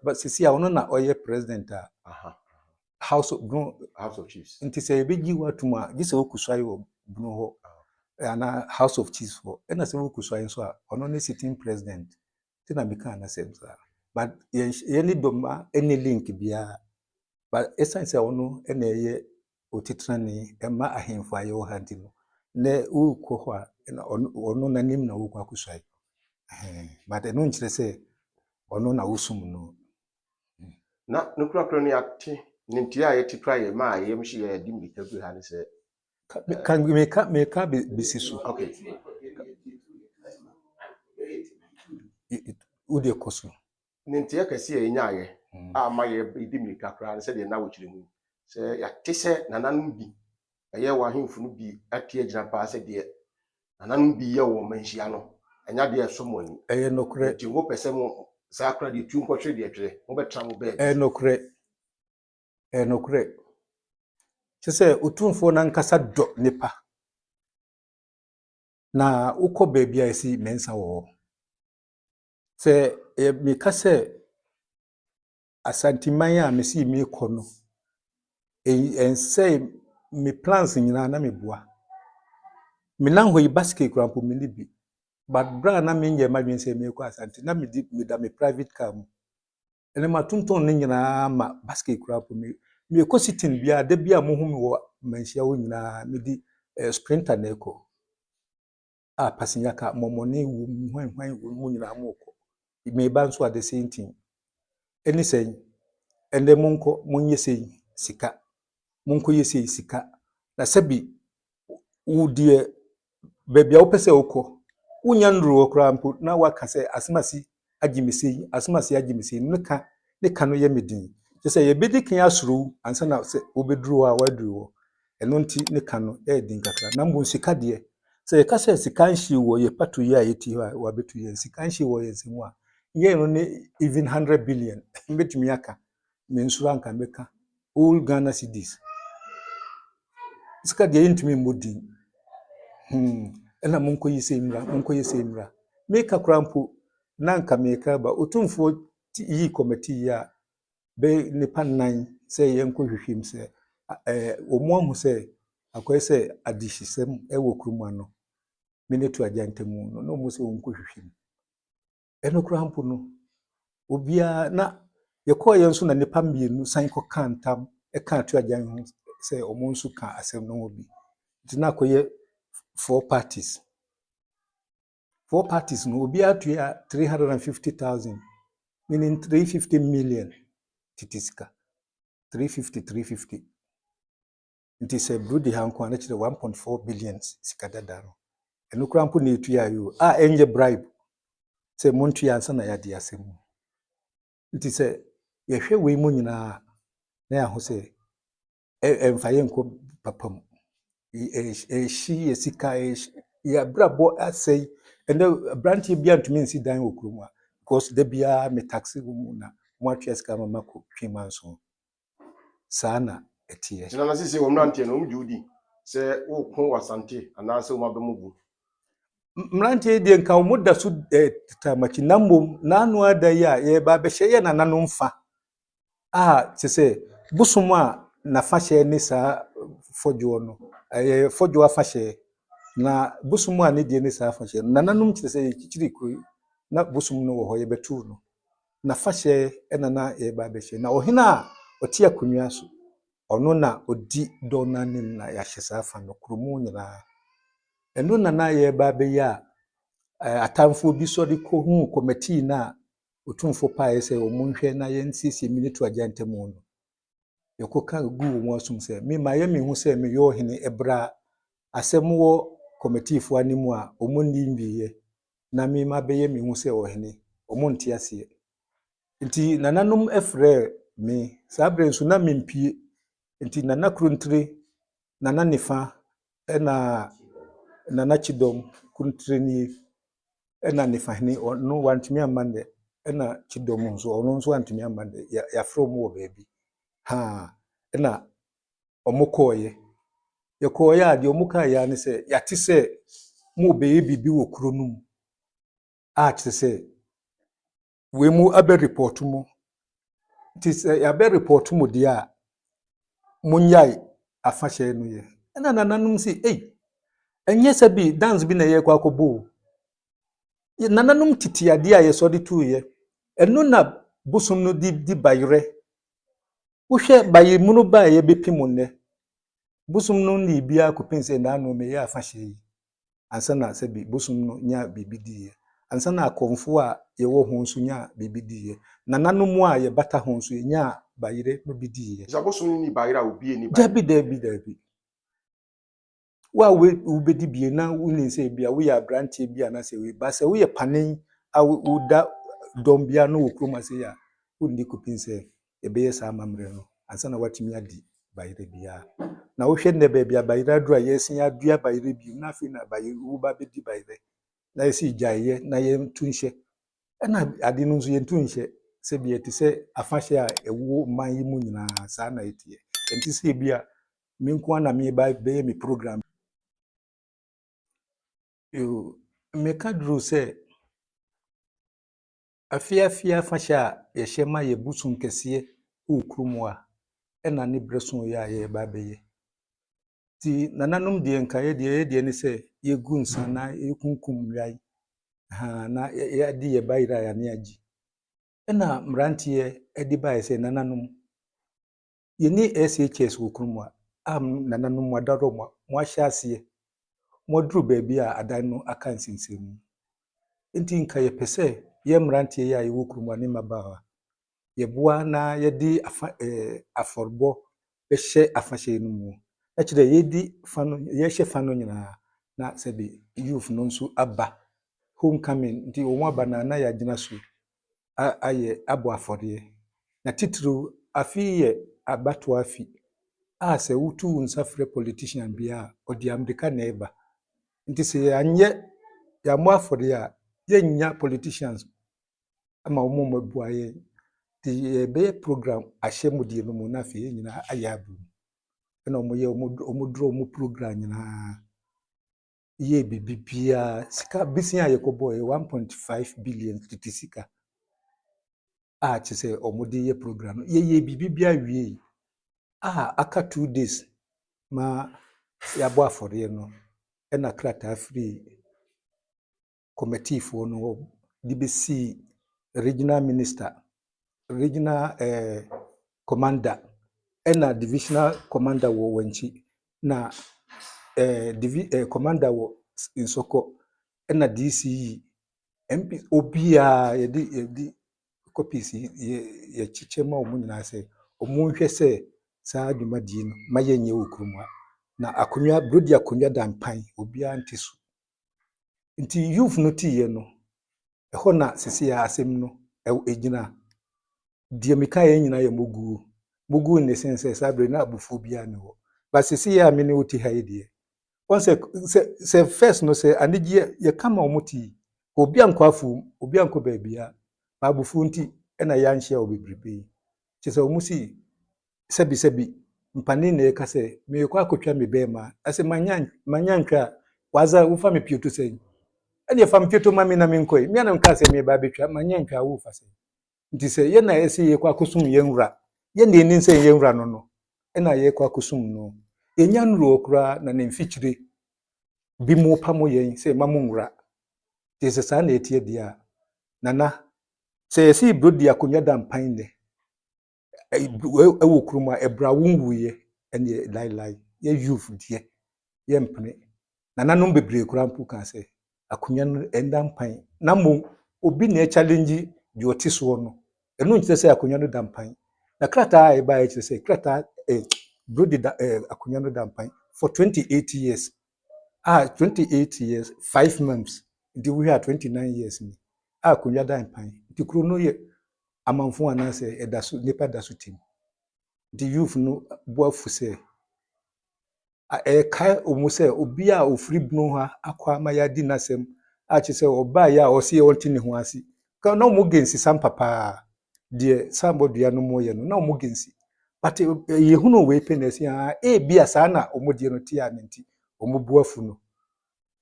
but sisi a ono na oye president a House of Chiefs nti se ebegi watuma gise okuswaye wo bunu ho ana House of Chiefs ho ena se okuswaye so a ono ne sitting president tina bika na semsa but ye ni doma any link bia but essence ono ena ye otitrani ema ahemfo aye wo hanti no ne ukọ ho a ono nanim na ukọ akuswaye but eno nkyere se ono na usum no
na nukura ni ate nintia ye tikra ye ma ye mshi ye di mika gu ha ni se
kan meka bisisu
okay
udi koso
nintia kase ye nya ye ama ye di mika kra ni se de na wochire mu se ya tese nananum bi ye wa hemfu no bi ate agina pa se de nananum bi ye wo manhia no enya de esomoni
eye nokre
ti wo pese mo sakra de tu nkotwe de twere mo betra mo bed
nokre se utumfo na nkasa do nipa na ukọ baabi a esi mensa wo se mi kase asantiman a mesi mi kọ no ense mi plans nyina na me boa mi nan hoyi basket krampo mi libi but bra na me nge madwen se mi kọ asanti na mi da me private car mu ene ma tunton ne nyina ma basket krampo mi ko sitin bia da bia mo humi wo manhia wo nyina mi di sprinter na eko a passenger car momone wu hwan wo nyina mo ko me ba nso at the same thing eni sen ende monko monye sei sika monko yesi sika na sabi wo die bebia wo pese okọ wonya nduru okra mpo na waka se asemasi agimisi ne ka no ye medin se ye bedi kan asuru ansa na se obeduru a waduru eno nti ne ka no din kakra na mbo sika de se ye ka se sika nhi wo ye patu ye ayeti wa betu ye sika nhi wo ye nsimu a ye no ne even 100 billion betumi aka me nsuru anka meka all Ghana cedis sika de ntumi modin ena monko yise imra meka krampo nanka meka ba otumfo yi committee ya be nipa nan se yenko hwehwim se omo se akoy se adishisem ewo kruma no minetu agantemu no no mo se wonko hwehwim eno krampo no obia na yekoye nso na nipa mienu san ko kantam ka atu agan se omo nso ka asem no obi ntina koye four parties no obi atu ya 350,000 meaning 350 million titiska 350 nti sɛ brudi ha nko a na kyerɛ 1.4 billion sika dada no ɛno kora mpo na ɛtua yo a ɛnyɛ bribe sɛ montua ansa na yɛade asɛm mu nti sɛ yɛhwɛ wei mu nyinaa na yɛaho sɛ ɛmfa yɛnkɔ papa mu ɛhyi yɛ sika yɛabrabɔ asɛe ɛnɛ branteɛ bia ntumi nsi dan wɔ kurom a because da biara me taxi mu na moatwea sika ma makɔ twema nso saa na ɛteɛ
tina na sisi wɔn mmeranteɛ no wɔn udi sɛ wokɔ wasante anaasɛ wɔn abɛmu gu
mmeranteɛ deɛ nka wɔn da so tamachi na mmom n'ano ada yi a yɛba abɛhyɛ yɛ nananom fa a kyɛ sɛ bosom a nafa hyɛ ne saa fɔdwoɔ no ɛyɛ fɔdwoɔ afa hyɛ na bosom a ne deɛ ne saa afa hyɛ nananom kyerɛ sɛ yɛkyikyiri kuro na bosom no wɔ hɔ yɛbɛtu no nafa hyɛ ɛna na yɛba abɛhyɛ na ɔhene a ɔte akonnwa so ɔno na odi dɔn nanim na yɛahyɛ saa fa no kuromu nyinaa ɛno na yɛba abɛyɛ a atamfo bi sɔre kɔhu committee na otumfo pae sɛ ɔmo nhwɛ na yɛnsiesie military agyantam no yɛkɔka gu wɔn asom sɛ mema yɛ mehu sɛ meyɛ ɔhene ɛbra asɛm wɔ committee fo anim a ɔmo nni mbiɛ na mema bɛyɛ mehu sɛ ɔhene ɔmo nte aseɛ nti nananom ɛfrɛ me saa bere nso na mempie nti nana Krontire nana Nifa ɛna nana Chidom Krontire ni ɛna Nifa hene ɔno wantumi amande ɛna Chidom nso ɔno nso wantumi amande yɛafrɛ mo wɔ baabi ha ɛna ɔmo kɔɔyɛ yɛkɔɔyɛ a deɛ ɔmo kaa yɛ ne sɛ yɛate sɛ mo bɛyɛ bibi wɔ kuro no mu a kyerɛ sɛ we mu abɛ report mu nti sɛ yɛabɛ report mu deɛ a monyae afahyɛ no yɛ ɛna nananom sɛ ɛnyɛ sɛ bi dance bi na yɛkɔ akɔbɔ nananom titi adeɛ a yɛsɔde tuuyɛ ɛno na bosom no di bayerɛ wohwɛ bayemu no ba yɛbɛpim nnɛ bosom no ne bia kɔpem sɛ naano meyɛ afahyɛ yi ansa na sɛ bi bosom no nya bibi diɛ ansa na akɔmfo a yɛwɔ ho nso nya bibi diɛ nananom a yɛbata ho nso nya bayerɛ no bi diɛ
bosom ni bayerɛ a obi ni
bayerɛ dabi wa wobɛdi bie na woni sɛ bia woyɛ abranteɛ bi ana sɛ we ba sɛ woyɛ panen a woda dɔm bia no wɔ kurom ase ya wonni kɔpem sɛ ɛbɛyɛ saa amammerɛ no ansa na watumi adi bayerɛ bia na wohwɛ nnɛ baabi a bayerɛ aduru a yɛsen adua bayerɛ bi na afei na bayerɛ woba bɛdi bayerɛ na yɛsi gyaeɛ na yɛntu nhyɛ ɛna ade no nso yɛntu nhyɛ sɛ bi yɛte sɛ afahyɛ a ɛwɔ man yi mu nyinaa saa na ɛteɛ ɛnti sɛ bi a me nko na me ba bɛyɛ me program meka duru sɛ afia afahyɛ a yɛhyɛ ma yɛ busum kɛseɛ wɔ kurom a ɛna ne breso yɛ a yɛba bɛyɛ ti nananom deɛ nkaeɛ deɛ ne sɛ yɛgu nsa na yɛkunkum nwai na yɛade yɛ bayerɛ a yɛane agye ɛna mmeranteɛ ɛde baeɛ sɛ nananom yɛni SHS wɔ kurom a nananom wadarɔ mo ahyɛ aseɛ moduru baabi a adan no aka nsinsɛmu nti nka yɛpɛ sɛ yɛ mmeranteɛ yɛ a yɛwɔ kurom a ne mmabaawa yɛboa na yɛde afɔrebɔ bɛhyɛ afahyɛ no mu ɛkyerɛ yɛhyɛ fa no nyinaa na sɛbi youth no nso aba homecoming nti wɔn aba na yɛagyina so ayɛ abɔ afɔreɛ na titiri afi yɛ abato afi a sɛ wotu nsa frɛ politician bia ɔde Amerika na ɛba nti sɛ yɛamɔ afɔreɛ a yɛnya politicians ama wɔn mmabu ayɛ nti yɛbɛyɛ program ahyɛ mu deɛ no mu na afei nyinaa ayɛ abu ɛna wɔn duro wɔn program nyinaa yɛ bibia sika bisia yɛkɔbɔ yɛ 1.5 billion titi sika a kyerɛ sɛ wɔn de yɛ program no yɛyɛ bibia wie aka 2 days ma yɛabɔ afɔreɛ no ɛna krataa firi committee for no de bɛsi regional minister regional commander ɛna divisional commander wɔ Wanchi na commander wɔ Nsoko ɛna DCE MP obia yɛdi copies yɛkyekyɛ ma wɔn nyinaa sɛ wɔn nhwɛ sɛ saa dwumadie no maye nye wɔ kurom ha na akonwa brodi akonwa dampan obi anti so nti youth no tiye no ɛhɔ na sisi ya asɛm no egyina die meka yɛ nyina yɛ mogu ne sense sabre na abufu bia ne hɔ ba sisi ya me ne oti ha yɛ die once se first no se anigye ye kama omuti obi ankwafu obi anko baabia ba abufu nti na ya nhye obebrebe kyese omusi sebi mpani na eka se me kwa akotwa me bema ase manyankwa waza ufa me pioto sen ene fa me pioto ma me na me nkoi me na nka se me ba betwa manyankwa wo fa se nti se ye na ese ye kwa kosum ye nwura ye na eni nse ye nwura no ena ye kwa kosum no enya nuro okra na ne mfikyire bi mo pamo yen se mamu nwura tese sa na etie dia nana se yesi brodi akonwa dampan ne ewo kruma ebra wunwuye ene lai ye youth die ye mpene nana no bebre kura mpu kan se akonwa no endampan na mo obi na challenge di otiso no enu nkyete se akonwa no dampan na krata e ba e kyete se krata brodi akonwa no dampan for 28 years 28 years 5 months until we are 29 years ni akonwa dampan di kuro no ye amanfo anase edaso nipa daso tim the youth no boafu se kai omuse obi a ofri bunu ha akwa maya di nasem a che se oba ya osi wonti ne ho ase ka na mo gensi sam papa de somebody ya no mo ye no na mo gensi but ye hu no we penesi a bia sa na omodie no ti a nti omoboafu no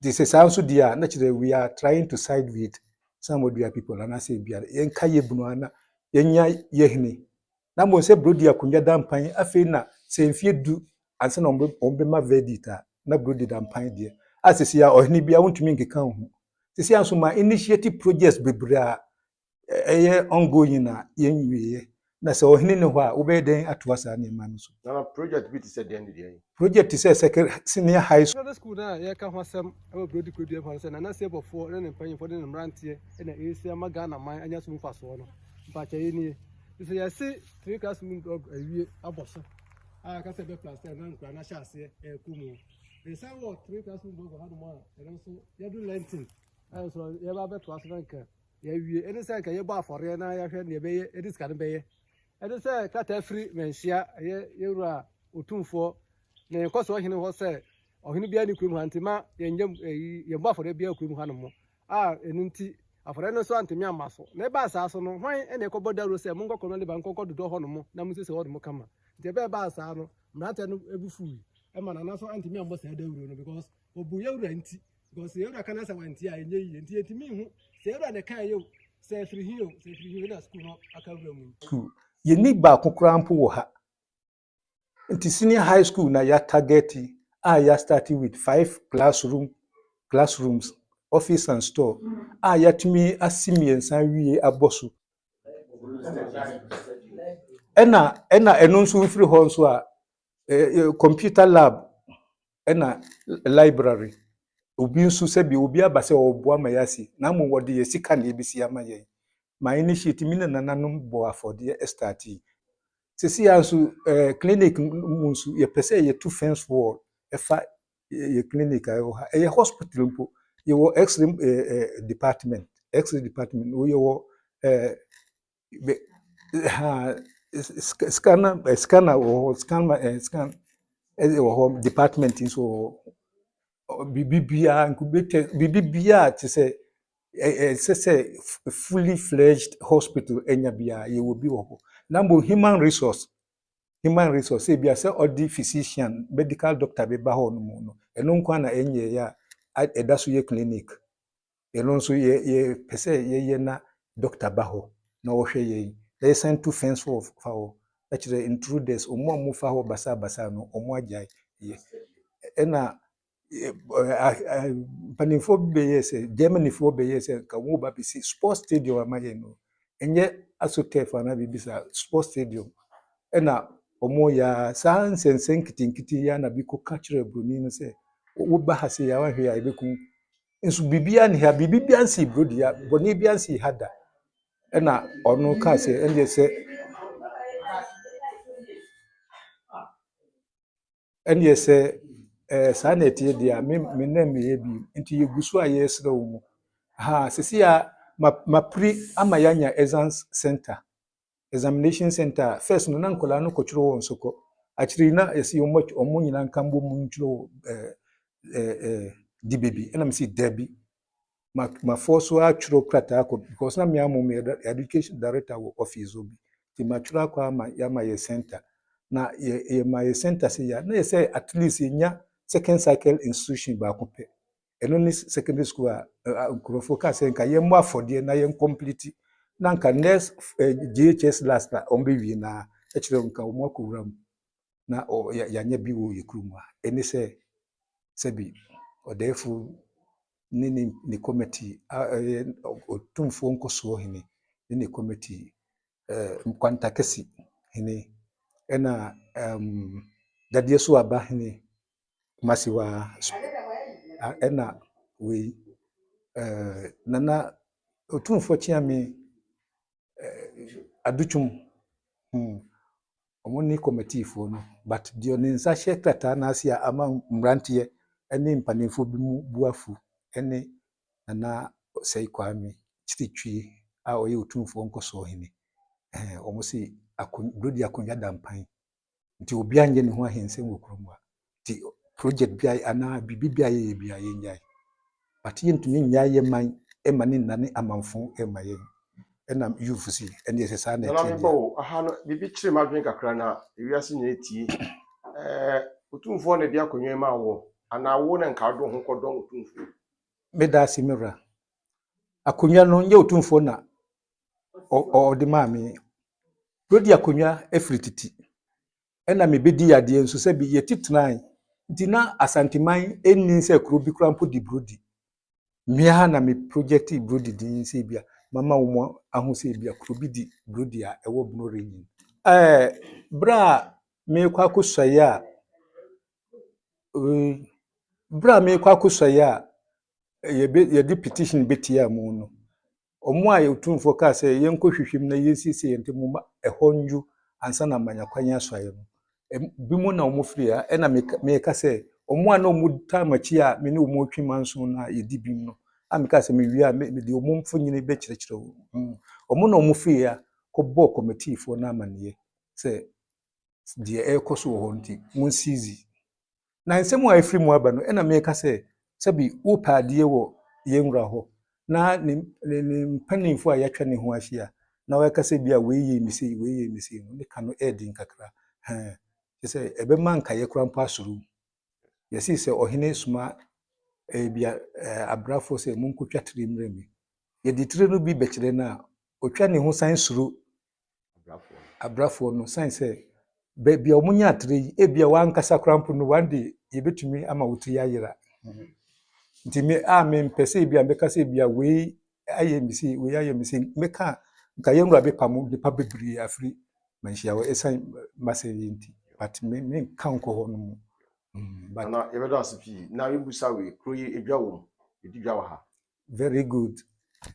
this is also dia na che we are trying to side with some of the people and I say bia yen kaye bunu ana yenya yehni na mo se brodi akonwa dampan afi na se mfie du anse na ombe ma verdita na brodi dampan de asisi ya ohni bia wontumi nkeka ho sisi anso ma initiative projects bebra eye ongoing na yenwie na se ohni ne ho a obeden atoasa na ma no so
na project bit said the end the
project is senior high
school na ye ka ho asem e brodi kodua fa se na se before ne mpanyin for ne mrantie na esi amaga na man anya so mfaso no mpa cha ye ni so ye si 3 classroom awie aboso ka se be plaster na nkra na sha ase kumu e say what 3 classroom go ha do ma e so ye do lentin so ye ba be to aso nka ye wie e say ka ye ba afore na ya hwe ne be ye e diska ne be ye e say kata free menhia ye wura otumfo na ekoso ohene ho say ohene bia ni kumu antima ye ba afore bia kumu ha no mo enunti afore no so antimi amaso na ba asa so no hwan ene ekobodaro say mo ngokọ no le ba nkokọ dodo ho no mo na mo sese ho no mo kama nti be ba asa no mrata no ebufu e ma na so antimi ambo say dawuro no because obu yewura nti because yewura kana sa wanti a enye yi nti etimi hu say yewura ne kan yew say free hill na school no akawura mu
school ye ni ba kokora mpo wo ha nti senior high school na ya target ya starting with 5 classrooms office and store yatumi asimiensa wie aboso ena eno nso free ho nso a computer lab ena library obi nso se bi obi abase oboa mayasi na mo wode ye sika na ebisi amaye ma initiate mi na nanom bo afode start sisi anso clinic munso ye pese ye two fence wall efa ye clinic ayo ha ye hospital mpo ye wo x-ray department wo ye wo scanner wo scan wo department so bibibia incubator bibibia to say fully fledged hospital enya bia ye will be wo number human resource e bia say all the physician medical doctor be ba ho no mu no eno nkwa na enye ya edaso ye clinic eno nso ye pese ye na doctor ba ho na wo hwe ye they send to fence for actually intruders omo fa ho basa no omo ajai ye ena panifo be yese Germany fo be yese ka wo ba bisi sports stadium amaye no enye asotefa na bibisa sports stadium ena omo ya sansen kitinkiti ya na biko cultural bruni no se wo ba hase ya wan hwe ya ebeku nso bibia ne ha bibia nsi brodi ya boni bia nsi hada ena onu ka se ende se ɛne yɛ sɛ saa na ɛteɛ deɛ a me nam yɛ bi nti yɛgu so a yɛsrɛ wo mu sisi a mapri ama yɛanya examination center first no na nkɔlaa no kɔkyerɛ wɔn so kɔ akyiri na yɛsi ɔmo nyinaa nka mbɔ mu nkyerɛ di baby ɛna me si dabi ma force wa atwerɛ krataa kɔ because na me amo me education director wɔ office obi ti ma twerɛ akɔ ama yɛama yɛ center na yɛma yɛ center sɛ ya na yɛsɛ at least yɛnya second cycle institution baako pɛ ɛno ne secondary school a nkurɔfoɔ ka sɛ nka yɛmmɔ afɔdeɛ na yɛn complete na nka next GHS last na ɔmbɛwie na ɛkyerɛ nka ɔmo akɔwura mu na yɛanya bi wɔ yɛ kurom a ɛne sɛ bi ɔdɛɛfo ne committee ɔtumfoɔ nkɔsoɔ hene ne committee nkwantakɛsi hene ɛna dadeɛ so aba hene masiwa ɛna wei nana ɔtumfoɔ kyeame adutwum ɔmo ne committee foɔ no but deɛ ne nsa hyɛ krataa na ase a ama mmranteɛ ɛne mpanimfoɔ bi mu buafu ɛne nana sɛi kwame kyititwie a ɔyɛ ɔtumfoɔ nkɔsoɔ hene ɔmo si brodi akonwa dampan nti obi anye ne ho ahensɛm wɔ kurom a nti project bi ana bibi bi ayɛ bi ayɛ nyai but yɛntumi nyai yɛ man ɛma ne nane amanfo ɛma yɛn ɛna youth si ɛne yɛsɛ saa na ɛkyɛ
no aha no bibi kyerɛ madwen kakra na ewiase nyɛ tie otumfoɔ ne de akonwa ma wo ana wo ne nka do ho kɔdɔn otumfoɔ
meda simira akonwa no nyɛ otumfoɔ na ɔde ma me brodi akonwa efrititi ɛna me bedi yadeɛ nso sɛ bi yɛtitran nti na asanteman enni sɛ kuro bi kura mpo di brodi mia na me project brodi din sɛ bia mama wo aho sɛ bia kuro bi di brodi a ɛwɔ Bunore nyin bra me kwa akosɔye a yɛde petition betia mu no ɔmo a yɛtumfoɔ ka sɛ yɛnkɔ hwehwem na yɛnsisi yɛntemu ɛhɔ nju ansa na manya kwanya asɔye no bi mu na ɔmo firi a ɛna me ka sɛ ɔmo a na ɔmo tamachi a me ne ɔmo twima nso na yɛdi bi no a me ka sɛ me wi a me de ɔmo mfo nyine be kyerɛkyerɛ ɔmo na ɔmo firi a kɔbɔ committee fo na amane sɛ deɛ ɛkɔ so wɔ hɔ nti mon sizi na nsɛm a ɛfiri mu aba no ɛna me ka sɛ bi wo paadeɛ wɔ yɛnwura hɔ na ne mpanimfo a yɛatwa ne ho ahyia na wɔka sɛ bi a weeyɛ misi no ne ka no ɛdi nkakra sɛ ɛbɛma nka yɛ kura mpa asoro yɛsi sɛ ɔhene soma bia abrafo sɛ monkotwa tire mmerɛ mi yɛde tire no bi bɛkyerɛ na otwa ne ho san suro abrafo no san sɛ bia ɔmonya tire yi bia wankasa kura mpo no wande yɛbɛtumi ama wotiri ayera nti me mpɛsɛ bia mbɛka sɛ bia wei ayɛ misi meka nka yɛnwura bɛpam nipa bebree afiri manhyia wɔ ɛsan masɛyi nti but me kanko hɔ no mu
but na yɛbɛda asepi na yebusa we kro yi edwa wɔ edi dwa wɔ ha
very good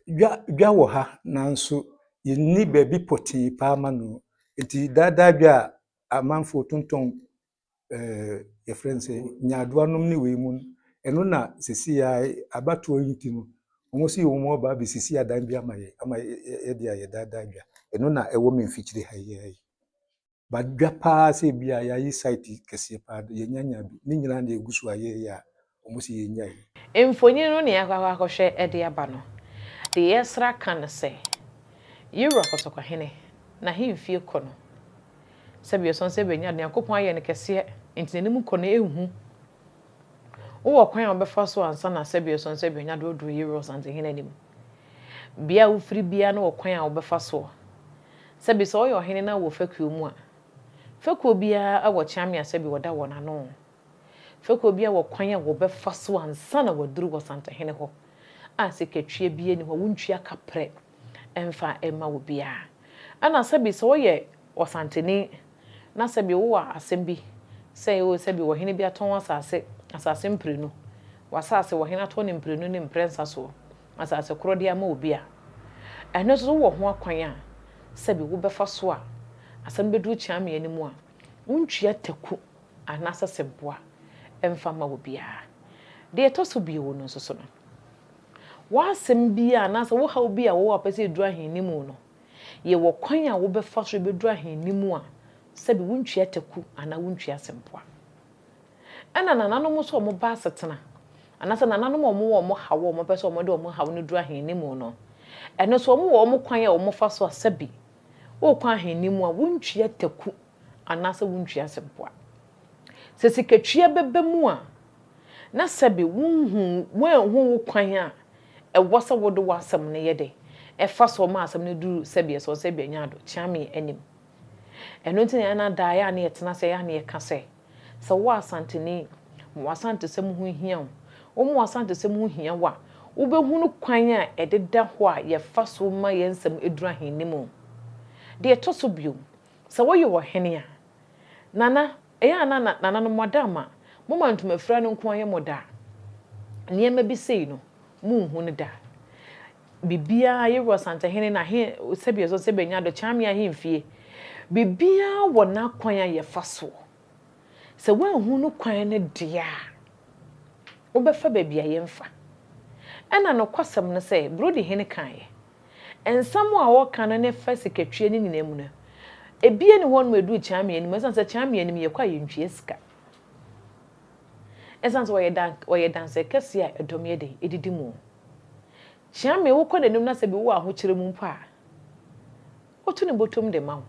dwa wɔ ha nanso yɛni baabi pɔtee paa ma no nti daadaa dwa amanfo tonton yɛfrɛ sɛ nyaadoa nom ne wei mu ɛno na sisi ya abatoɔ yi ti no ɔmo si wɔn ɔba bi sisi adan bi ama yɛde ayɛ daadaa dwa ɛno na ɛwɔ me mfikyire ha yɛ badwa paa sɛ bi a yɛayi site kɛseɛ paa yɛnyanya bi ne nyinaa na ɛgu so a yɛyɛ a ɔmo si yɛnya yi
mfonyin no ne akɔhwɛ ɛde aba no de yɛsra ka no sɛ yɛwura kɔtɔkɔhene na hemfie kɔ no sɛ bi yɛsɔn sɛ bɛnya ne akɔpɔn ayɛ no kɛseɛ nti ne mu kɔ no ehu wo kwan a wɔbɛfa so ansa na sɛ bi yɛsɔn sɛ bɛnya dodo yɛwura Asantehene anim bia wo firi bia no wɔ kwan a wɔbɛfa so sɛ bi sɛ ɔyɛ ɔhene na wɔ fakuo mu a fakuo bia awɔ kyame asɛ bi wɔda wɔ n'ano fakuo bia wɔ kwan a wɔbɛfa so ansa na wɔduru wɔ Asantehene hɔ a sɛ katwie bia ni hɔ wontwia kaprɛ ɛmfa ɛma wo bia ana sɛ bi sɛ ɔyɛ Ɔsantene na sɛ bi wo wɔ asɛm bi sɛ bi ɔhene bi atɔn asase mprenu wasase ɔhene atɔn ne mprenu ne mprensa so asase koro de ama obi a ɛno so wɔ ho akwan a sɛ bi wo bɛfa so a asɛm bɛduru kyame anim a wontwia taku anasa seboa emfa ma wo bia de etoso bi wo no so no wasem bia anasa wo haw bia wo apese duru ahenimu no ye wo kwan a wo befa so be duru ahenimu a sebi wuntua taku ana wuntua sempoa ana nananom so mo ba setena anasa nananom mo hawo mo pese mo de mo hawo no duru ahenimu no eno so mo kwan a mo fa so sebi wo kwan ahenimu a wuntua taku anasa wuntua sempoa se sikatua bebemu a na sebi wunhu wo kwan a ewo se wo do wasem ne yede efa so ma asem ne duru sebi so sebi nyado chiame anim eno ntina na da ya na yetena se ya na yeka se wo asanteni mo asante sem hu hia wo mo asante sem hu hia wa wo behunu kwan a ededa ho a ye fa so ma ye nsem eduru ahenimu de etoso bio se wo ye wo hene a nana eya nana no modama mo mantum afra no nko aye moda niema bi sei no mu hu ne da bibia ye ro santa hene na he sebi so sebi nya do chame ahe mfie bibia wo na kwan a ye fa so se wo hu no kwan ne dia wo be fa bibia ye mfa ana no kwasam no se brodi hene kan ye ensam a wo kan ne fa sikatwie ne nyinamu no ebie ne won medu chame anim esanse chame anim ye kwa ye ntwie sika esanse wo ye danse kase a edom ye de edidi mu chame wo kɔ nanim na se bi wo ahokyere mu mpa otu ne botom de ma wo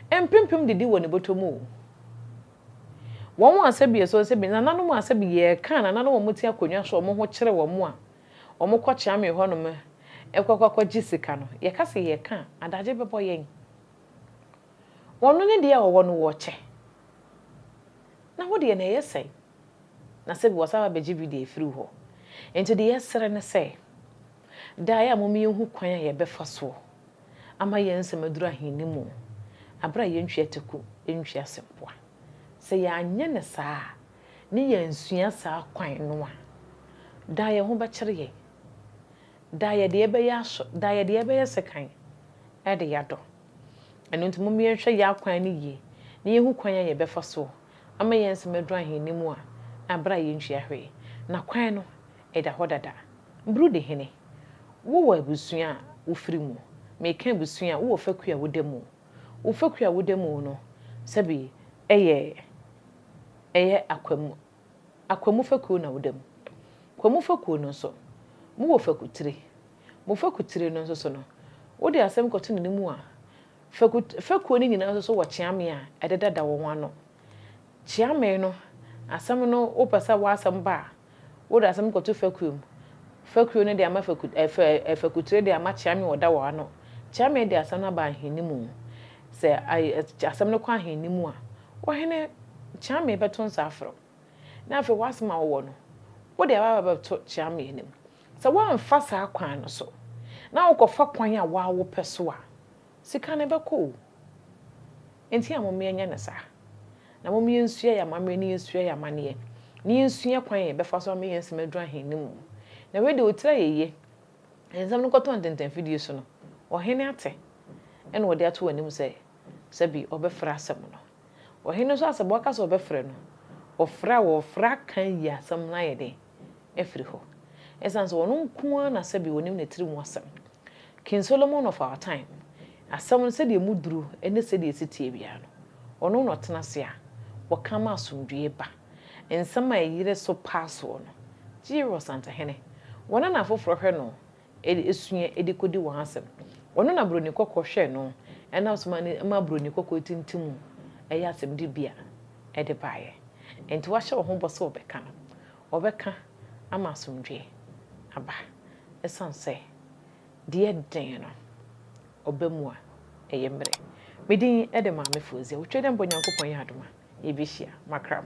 empimpim didi wo ne botom o won asabi so se bi nananom asabi ye kan nananom mo ti akonwa so mo ho kyere wo mo a omo kɔ chame ho no me ekwakwakwa gisika no ye kase ye kan adaje bebo yen wono ne dia wo no wo kye na wo de na ye sei na se bi wasaba beji bi de efiri ho enti de yesere ne sei da ya momi hu kwan ye befa so ama ye nsem aduru ahenimu abra ye ntwe teku ntwe asempoa se ya anye ne saa ne ye nsua saa kwan no a da ye ho be kire ye da ye de be ya so da ye de be yesekan e de ya do eno nti momi hwe ya kwan ne ye ne ye hu kwan ye befa so ama ye nsem aduru ahenimu a abra ye ntwe ahwe na kwan no eda hodada mbru de hene wo abusua wo firi mu me kan abusua wo fakua wo demu wo fakua wo demu no sabi eye akwamu fakuo na wo demu kwamu fakuo no so mo wo fakutire mo fakutire no so no wo de asem koto ne mu a fakuo ni nyina so wo chiame a ededa wo wano chiame no asem no wo pesa wo asem ba wo da asem koto fakuo ne de ama fakutire de ama chiame wo da wo ano chiame de asem na ba ahenimu se asem no kwa ahenimu a wo hene chiame beton safro na afi wasema wo no wo de aba beto chiame enim se wo amfa sa kwan no so na wo kofa kwan a wo peso a sika ne beko enti amome anya ne sa na momye nsua ya mamre ne nsua ya mane ni nsua kwan ye befa so me yensem adu ahenimu na we de otira yeye ensam no koto ntenten fidie so no ohene ate ene wo de ato anim se sabi obefra asem no ohene so asebo aka so obefra no ofra kan ya asem na ye de efri ho esanso wono nko na sabi wonim ne tiri mu asem King Solomon of our time asem no se de muduru ene se de sitie bia no ono no tena se a wakama asomdue ba ensam a yire so pass wo no Jiro Santa hene wona na foforo hwe no esua edikodi wo asem wono na broni kokko hwe no ena osoma ne ma broni kokko tintim eya asem di bia ede baaye enti wa hye wo ho boso obeka no obeka ama asomdue aba esanse de den no obemu a eyemre medin ede ma mefozia wo twede mbonyankopon ya adoma ye bihia makram